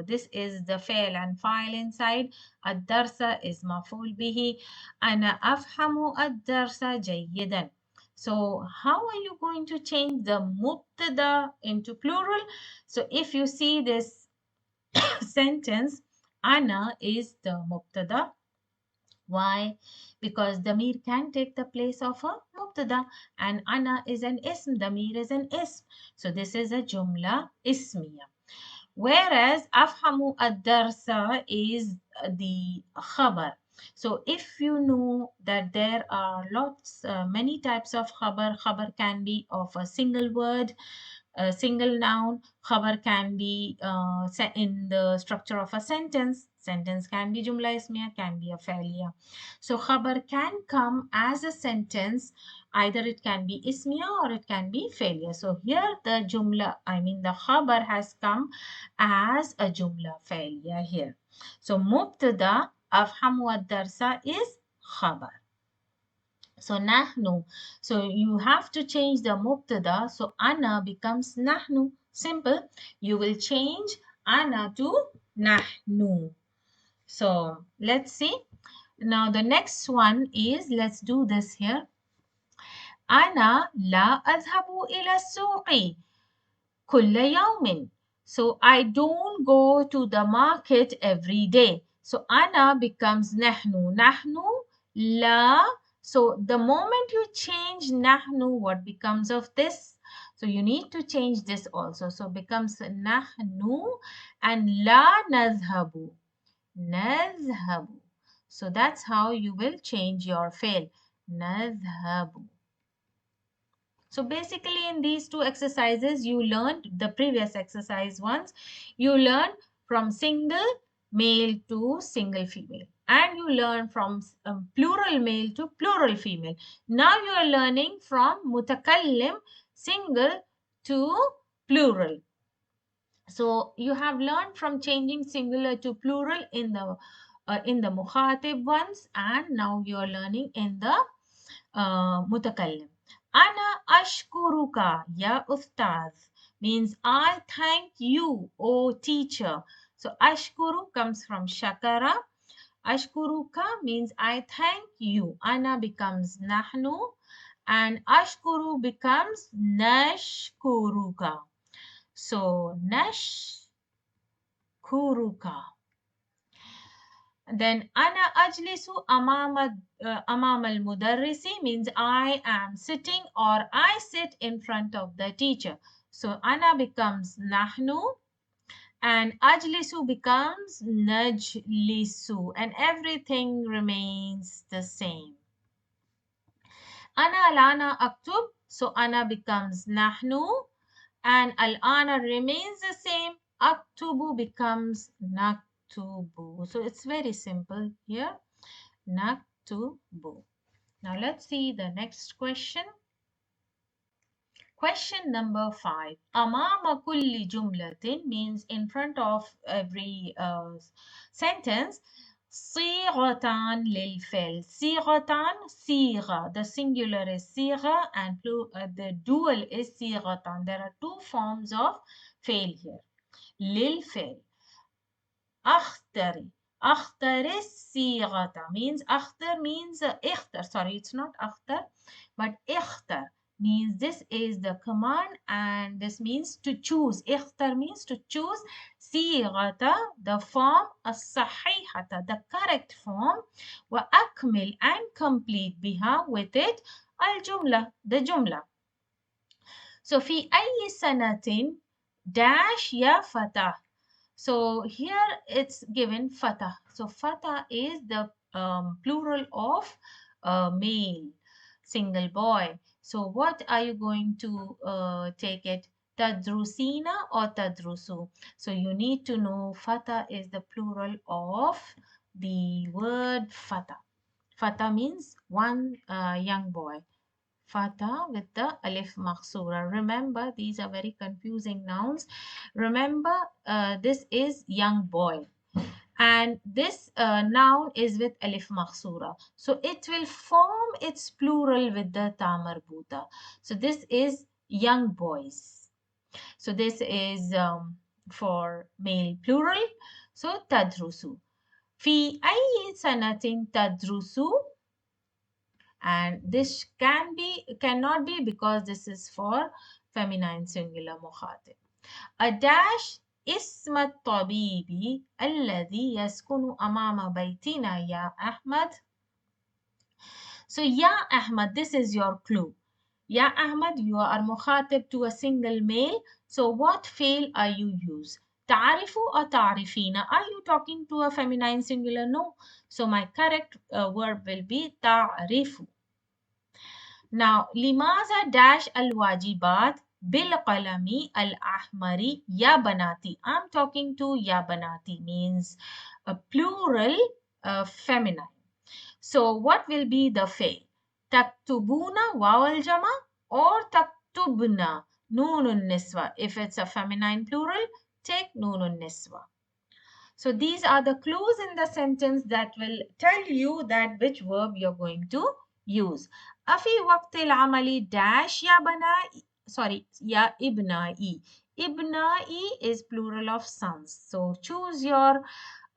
this is the fail and file inside. Ad-darsa is maf'ul bihi. Ana afhamu ad-darsa jayyidan. So how are you going to change the mubtada into plural? So if you see this sentence, ana is the mubtada. Why? Because damir can take the place of a mubtada, and ana is an ism, damir is an ism. So this is a jumla ismiya. Whereas afhamu ad-darsa is the khabar. So if you know that there are many types of khabar, khabar can be of a single word, a single noun. Khabar can be in the structure of a sentence. Sentence can be jumla ismiya, can be a failure. So khabar can come as a sentence. Either it can be ismiya or it can be failure. So here the jumla, I mean the khabar has come as a jumla failure here. So mubtada afhamu ad-darsa is khabar. So nahnu. So you have to change the mubtada. So ana becomes nahnu. Simple. You will change ana to nahnu. So let's see. Now the next one is, let's do this here. أنا لا أذهب إلى السوق كل يوم. So I don't go to the market every day. So أنا becomes نحن. نحن لا. So the moment you change نحن, what becomes of this? So you need to change this also. So becomes نحن and لا نذهب. نذهب. So that's how you will change your fail. نذهب. So basically in these two exercises, you learned the previous exercise ones. You learn from single male to single female. And you learn from plural male to plural female. Now you are learning from mutakallim single to plural. So you have learned from changing singular to plural in the mukhatib ones, and now you are learning in the mutakallim. Ana ashkuruka ya ustaz means I thank you, O teacher. So ashkuru comes from shakara. Ashkuruka means I thank you. Ana becomes nahnu and ashkuru becomes nashkuruka. So nashkuruka. Then ana ajlisu amama al-mudarrisi means I am sitting or I sit in front of the teacher. So ana becomes nahnu and ajlisu becomes najlisu and everything remains the same. Ana alana aktub, so ana becomes nahnu and al-ana remains the same. Aktubu becomes naktubu. So it's very simple here. Naktubu. Now let's see the next question. Question number 5. Amama kulli jumlatin means in front of every sentence. صيغتان للفعل. صيغتان صيغة. The singular is صيغة and the dual is صيغتان. There are two forms of fail here. للفعل. أختري. أختري الصيغة means أختر means اختر. Sorry, it's not أختر but اختر means this is the command and this means to choose. اختر means to choose. صيغة the form الصحيحة the correct form. وأكمل and complete بها with it الجملة the جملة. So في أي سنة dash يا فتى. So here it's given fata. So fata is the plural of male, single boy. So what are you going to take it? Tadrusina or tadrusu? So you need to know fata is the plural of the word fata. Fata means one young boy. Fata with the alif maksura. Remember, these are very confusing nouns. Remember, this is young boy. And this noun is with alif maksura. So it will form its plural with the ta marbuta. So this is young boys. So this is for male plural. So tadrusu. في أي سنة تدرسوا and this cannot be because this is for feminine singular مخاطب. A dash اسم الطبيب الذي يسكن أمام بيتنا يا أحمد. So Ya Ahmad, this is your clue. Ya Ahmad, you are مخاطب to a single male. So what fail are you use? تعرف or تعرفين? Are you talking to a feminine singular? No. So my correct verb will be تعرف. Now, لماذا dash الواجبات بالقلم الأحمر يا بناتي? I'm talking to يا بناتي means a plural feminine. So what will be the fail? تكتبون واو الجمع or تكتبنا نون النسوة. If it's a feminine plural, take نون النسوة. So these are the clues in the sentence that will tell you that which verb you're going to use. أفي وقت العمل dash يا بنائي. Sorry, يا ابنائي. ابنائي is plural of sons. So choose your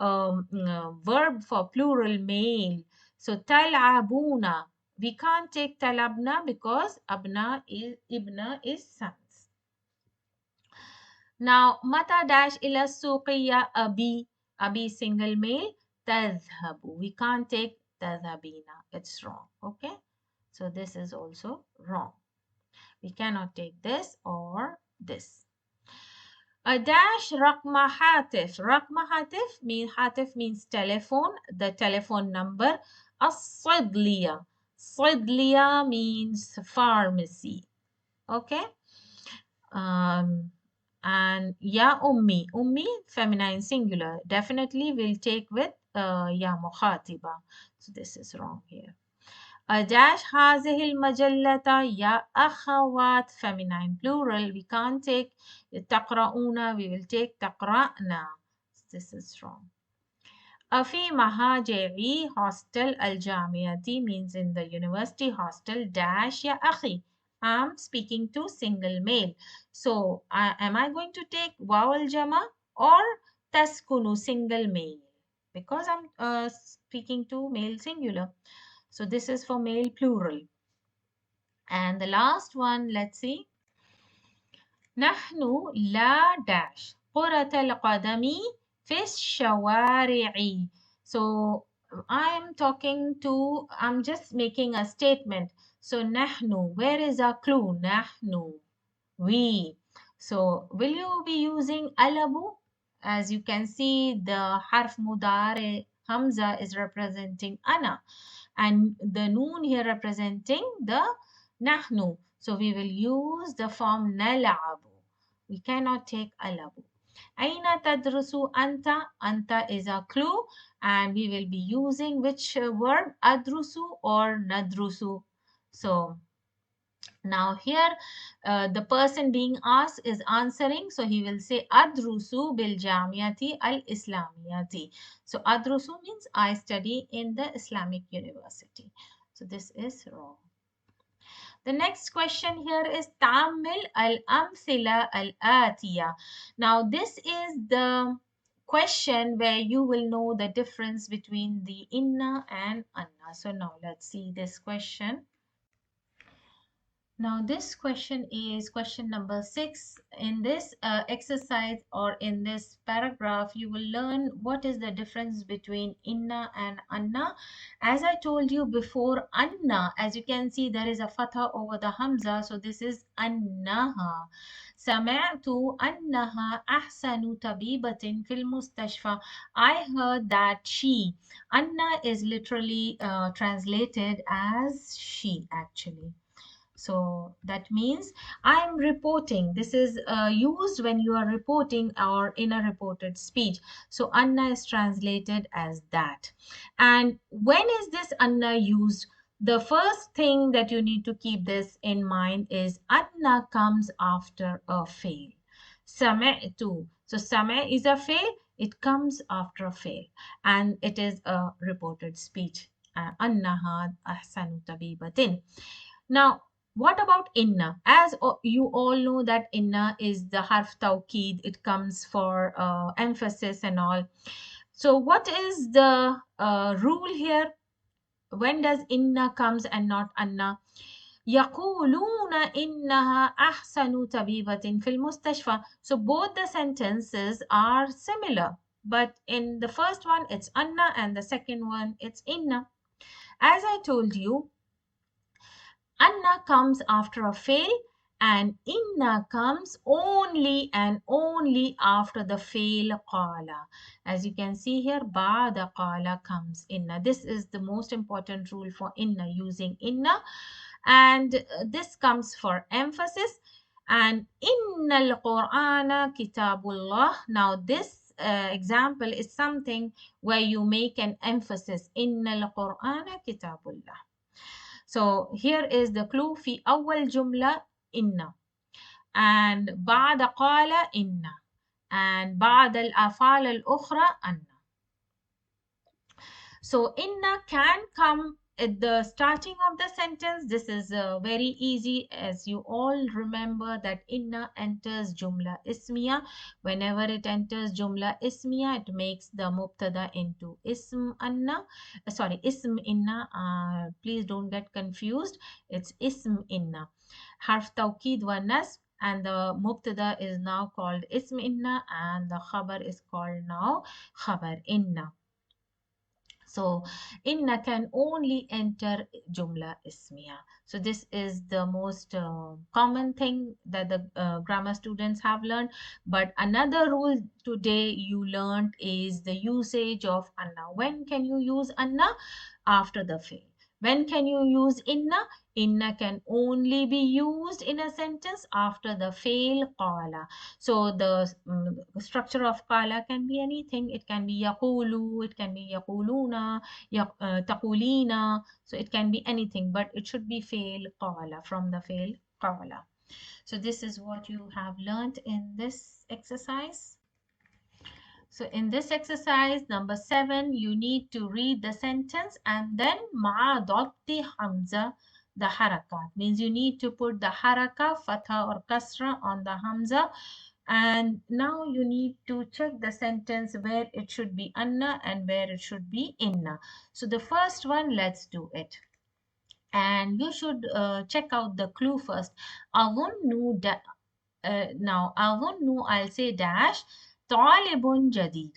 verb for plural male. So تلعبون. We can't take talabna because ibna is sons. Now متى dash إلى السوق يا أبي. أبي single male. تذهب. We can't take تذهبين. It's wrong. Okay. So this is also wrong. We cannot take this or this. A dash رقم هاتف. رقم هاتف means telephone, the telephone number. الصيدلية. صيدلية means pharmacy. Okay. And يا أمي. أمي feminine singular. Definitely we'll take with يا مخاطبة. So this is wrong here. dash هذه المجلة يا أخوات feminine plural. We can't take تقرؤون. We will take تقرأنا. This is wrong. في مهاجعي hostel الجامعة means in the university hostel dash يا أخي. I'm speaking to single male. So am I going to take واو الجمع or تسكن single male? Because I'm speaking to male singular. So this is for male plural. And the last one, let's see. نحن لا dash كرة القدم في الشوارع. So I'm just making a statement. So نحن, where is our clue? نحن, we. So will you be using alabu? As you can see, the harf mudare hamza is representing ana, and the noon here representing the nahnu. So we will use the form nal'abu. We cannot take alabu. Aina tadrusu anta. Anta is a clue, and we will be using which verb? Adrusu or nadrusu. So now here the person being asked is answering, so he will say adrusu bil jamiati al islamiyati. So adrusu means I study in the Islamic university. So this is wrong. The next question here is ta'ammil al amthila al atiya. Now this is the question where you will know the difference between the inna and anna. So now let's see this question. Now this question is question number 6. In this exercise or in this paragraph, you will learn what is the difference between inna and anna. As I told you before, anna, as you can see, there is a fatha over the hamza. So this is annaha. سمعت أنها أحسن طبيبة في المستشفى. I heard that she. Anna is literally translated as she actually. So that means I'm reporting. This is used when you are reporting or in a reported speech. So Anna is translated as that. And when is this Anna used? The first thing that you need to keep this in mind is Anna comes after a fail. Sami'tu. So Sami' is a fail. It comes after a fail. And it is a reported speech. Annaha ahsanu tabibatin. Now, what about inna? As you all know that inna is the harf tawkid. It comes for emphasis and all. So what is the rule here? When does inna comes and not anna? يقولون إنها أحسن طبيبة في المستشفى. So both the sentences are similar. But in the first one, it's anna, and the second one, it's inna. As I told you, Anna comes after a fail, and inna comes only and only after the fail qala. As you can see here, ba'da qala comes inna. This is the most important rule for inna, using inna. And this comes for emphasis. And inna al-Qur'ana kitabullah. Now this example is something where you make an emphasis. Inna al-Qur'ana kitabullah. So here is the clue. في أول جملة إن, and بعد قال إن, and بعد الأفعال الأخرى أن. So inna can come at the starting of the sentence, this is very easy, as you all remember that inna enters jumla ismiya. Whenever it enters jumla ismiya, it makes the mubtada into ism anna. Sorry, ism inna. Please don't get confused. It's ism inna. Harf tawkid wa nasb, and the mubtada is now called ism inna, and the khabar is called now khabar inna. So inna can only enter jumla ismiya. So this is the most common thing that the grammar students have learned. But another rule today you learned is the usage of anna. When can you use anna? After the fail. When can you use inna? Inna can only be used in a sentence after the fail qala. So the structure of qala can be anything. It can be yaqulu, it can be yaquluna, taqulina. So it can be anything, but it should be fail qala, from the fail qala. So this is what you have learned in this exercise. So in this exercise, number 7, you need to read the sentence and then ma'a dabti hamza, the haraka. Means you need to put the haraka, fatha or kasra on the hamza. And now you need to check the sentence where it should be anna and where it should be inna. So the first one, let's do it. And you should check out the clue first. أظن now أظن, I'll say dash طالب جديد.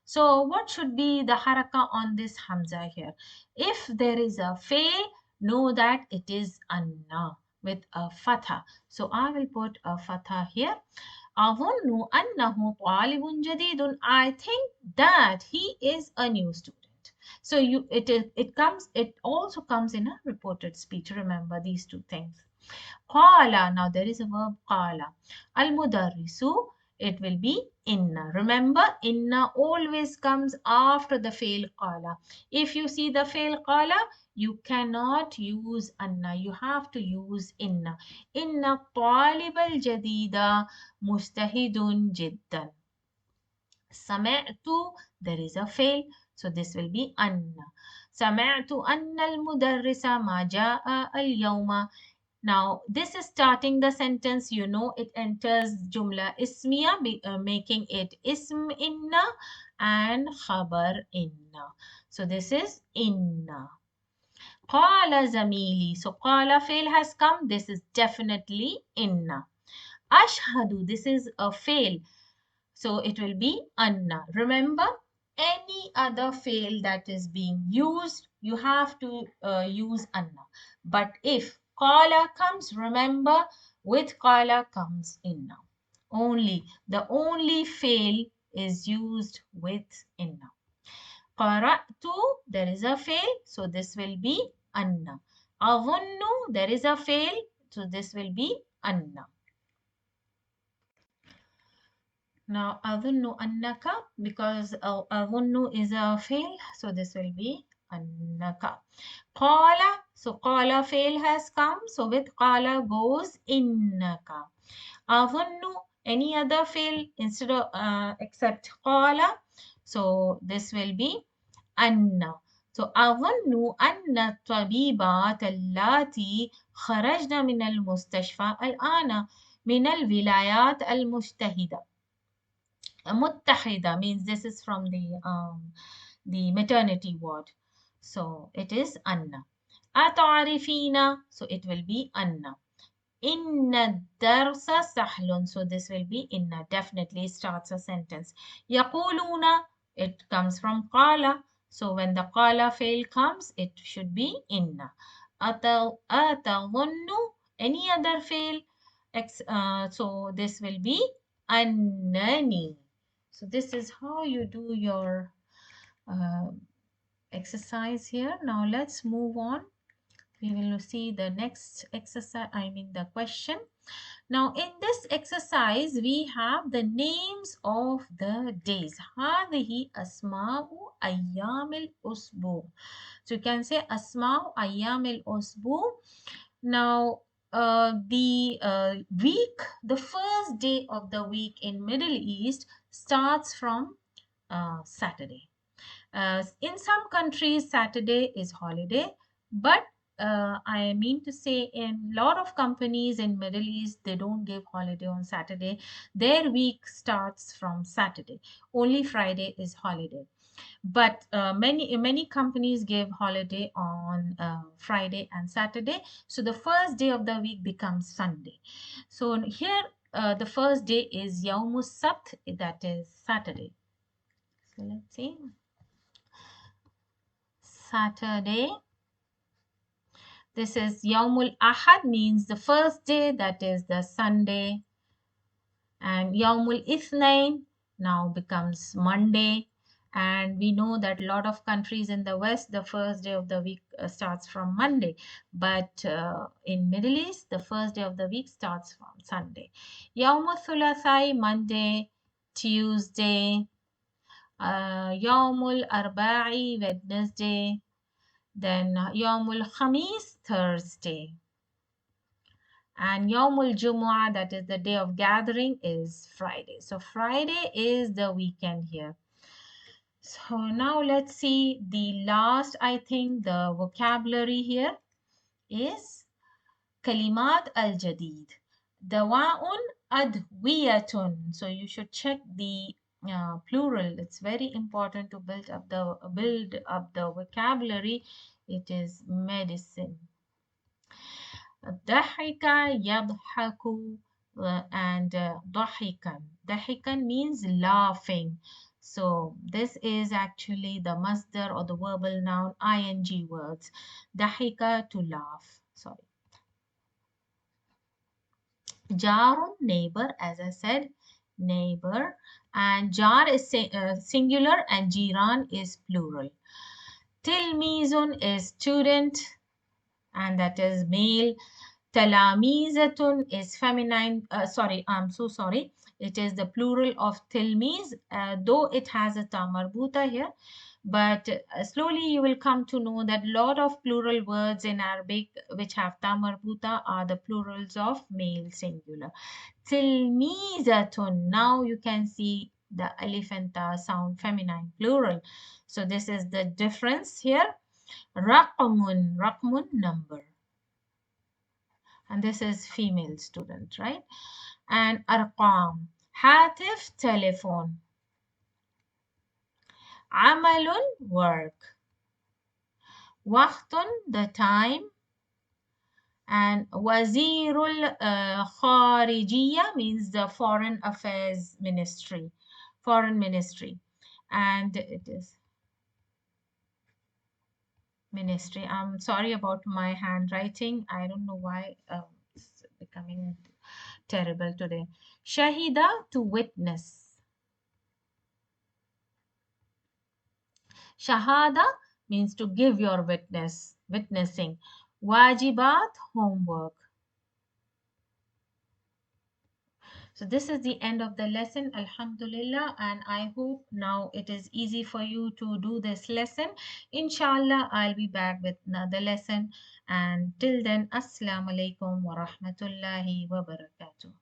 So what should be the haraka on this hamza here? If there is a fail, know that it is anna with a fatha. So I will put a fatha here. أظن أنه طالب جديد. I think that he is a new student. So it also comes in a reported speech. Remember these two things. Qala, now there is a verb qala. Al mudarrisu, it will be inna. Remember, inna always comes after the fail qala. If you see the fail qala, you cannot use anna. You have to use inna. Inna talib al jadida mustahidun jiddan. Sami'tu, there is a fail. So this will be anna. Sami'tu anna al mudarrisa ma ja'a al yawma. Now, this is starting the sentence. You know it enters jumla ismiya, making it ism inna and khabar inna. So this is inna. Qala zamili. So qala fail has come. This is definitely inna. Ashhadu. This is a fail. So it will be anna. Remember, any other fail that is being used, you have to use anna. But if qala comes, remember, with qala comes inna. The only fail is used with inna. Qara'tu, there is a fail, so this will be anna. Avunnu, there is a fail, so this will be anna. Now, أظن أنك, because أظن is a fail, so this will be أنك. قال, so قال fail has come, so with قال goes إنك. أظن, any other fail instead of except قال, so this will be أن. So أظن أن الطبيبات اللاتي خرجن من المستشفى الآن من الولايات المتحدة. متحدة means this is from the maternity ward. So it is Anna. أتعرفين, so it will be Anna. إن الدرس سهل, so this will be inna, definitely starts a sentence. يقولون, it comes from قال, so when the قال fail comes, it should be inna. أتظن, any other fail, so this will be أنني. So this is how you do your exercise here. Now let's move on. We will see the next exercise, the question. Now in this exercise, we have the names of the days. هذه أسماء أيام الأسبوع. So you can say أسماء أيام الأسبوع. Now the week, the first day of the week in Middle East starts from Saturday. In some countries, Saturday is holiday, But I mean to say, in a lot of companies in Middle East, they don't give holiday on Saturday. Their week starts from Saturday. Only Friday is holiday. But many companies give holiday on Friday and Saturday. So the first day of the week becomes Sunday. So here, the first day is Yawmus Sabt, that is Saturday. So let's see. Saturday. This is Yawmul Ahad, means the first day, that is the Sunday. And Yawmul Ithnain now becomes Monday. And we know that a lot of countries in the West, the first day of the week starts from Monday. But in Middle East, the first day of the week starts from Sunday. Yawmul Thulathai, Monday, Tuesday. Yawmul Arba'i, Wednesday. Then Yawmul Khamis, Thursday. And Yawmul Jumu'ah, that is the day of gathering, is Friday. So Friday is the weekend here. So now let's see the last, I think, the vocabulary here is Kalimat al-Jadid. Dawa'un adwiyatun. So you should check the plural. It's very important to build up the vocabulary. It is medicine. ضحك يضحك and ضحكا. ضحكا means laughing. So this is actually the masdar or the verbal noun ing words. ضحك, to laugh. Sorry. Jarun, neighbor, as I said, neighbor. And jar is singular and jiran is plural. Tilmizun is student, and that is male. Talamizatun is feminine. Sorry, I'm so sorry. It is the plural of tilmiz, though it has a ta marbuta here. But slowly you will come to know that a lot of plural words in Arabic which have ta marbuta are the plurals of male singular. Tilmizatun. Now you can see the alif and ta sound feminine plural. So this is the difference here. Raqmun, raqmun, number. And this is female student, right? And arqam, hatif, telephone. Amalun, work. Waqtun, the time. And wazirul kharijiyya means the foreign affairs ministry, foreign ministry. And it is ministry. I'm sorry about my handwriting. I don't know why it's becoming terrible today. Shahida, to witness. Shahada means to give your witness, witnessing. Wajibat, homework. So this is the end of the lesson, Alhamdulillah, and I hope now it is easy for you to do this lesson. Inshallah, I'll be back with another lesson. And till then, Assalamu alaikum wa rahmatullahi wa barakatuh.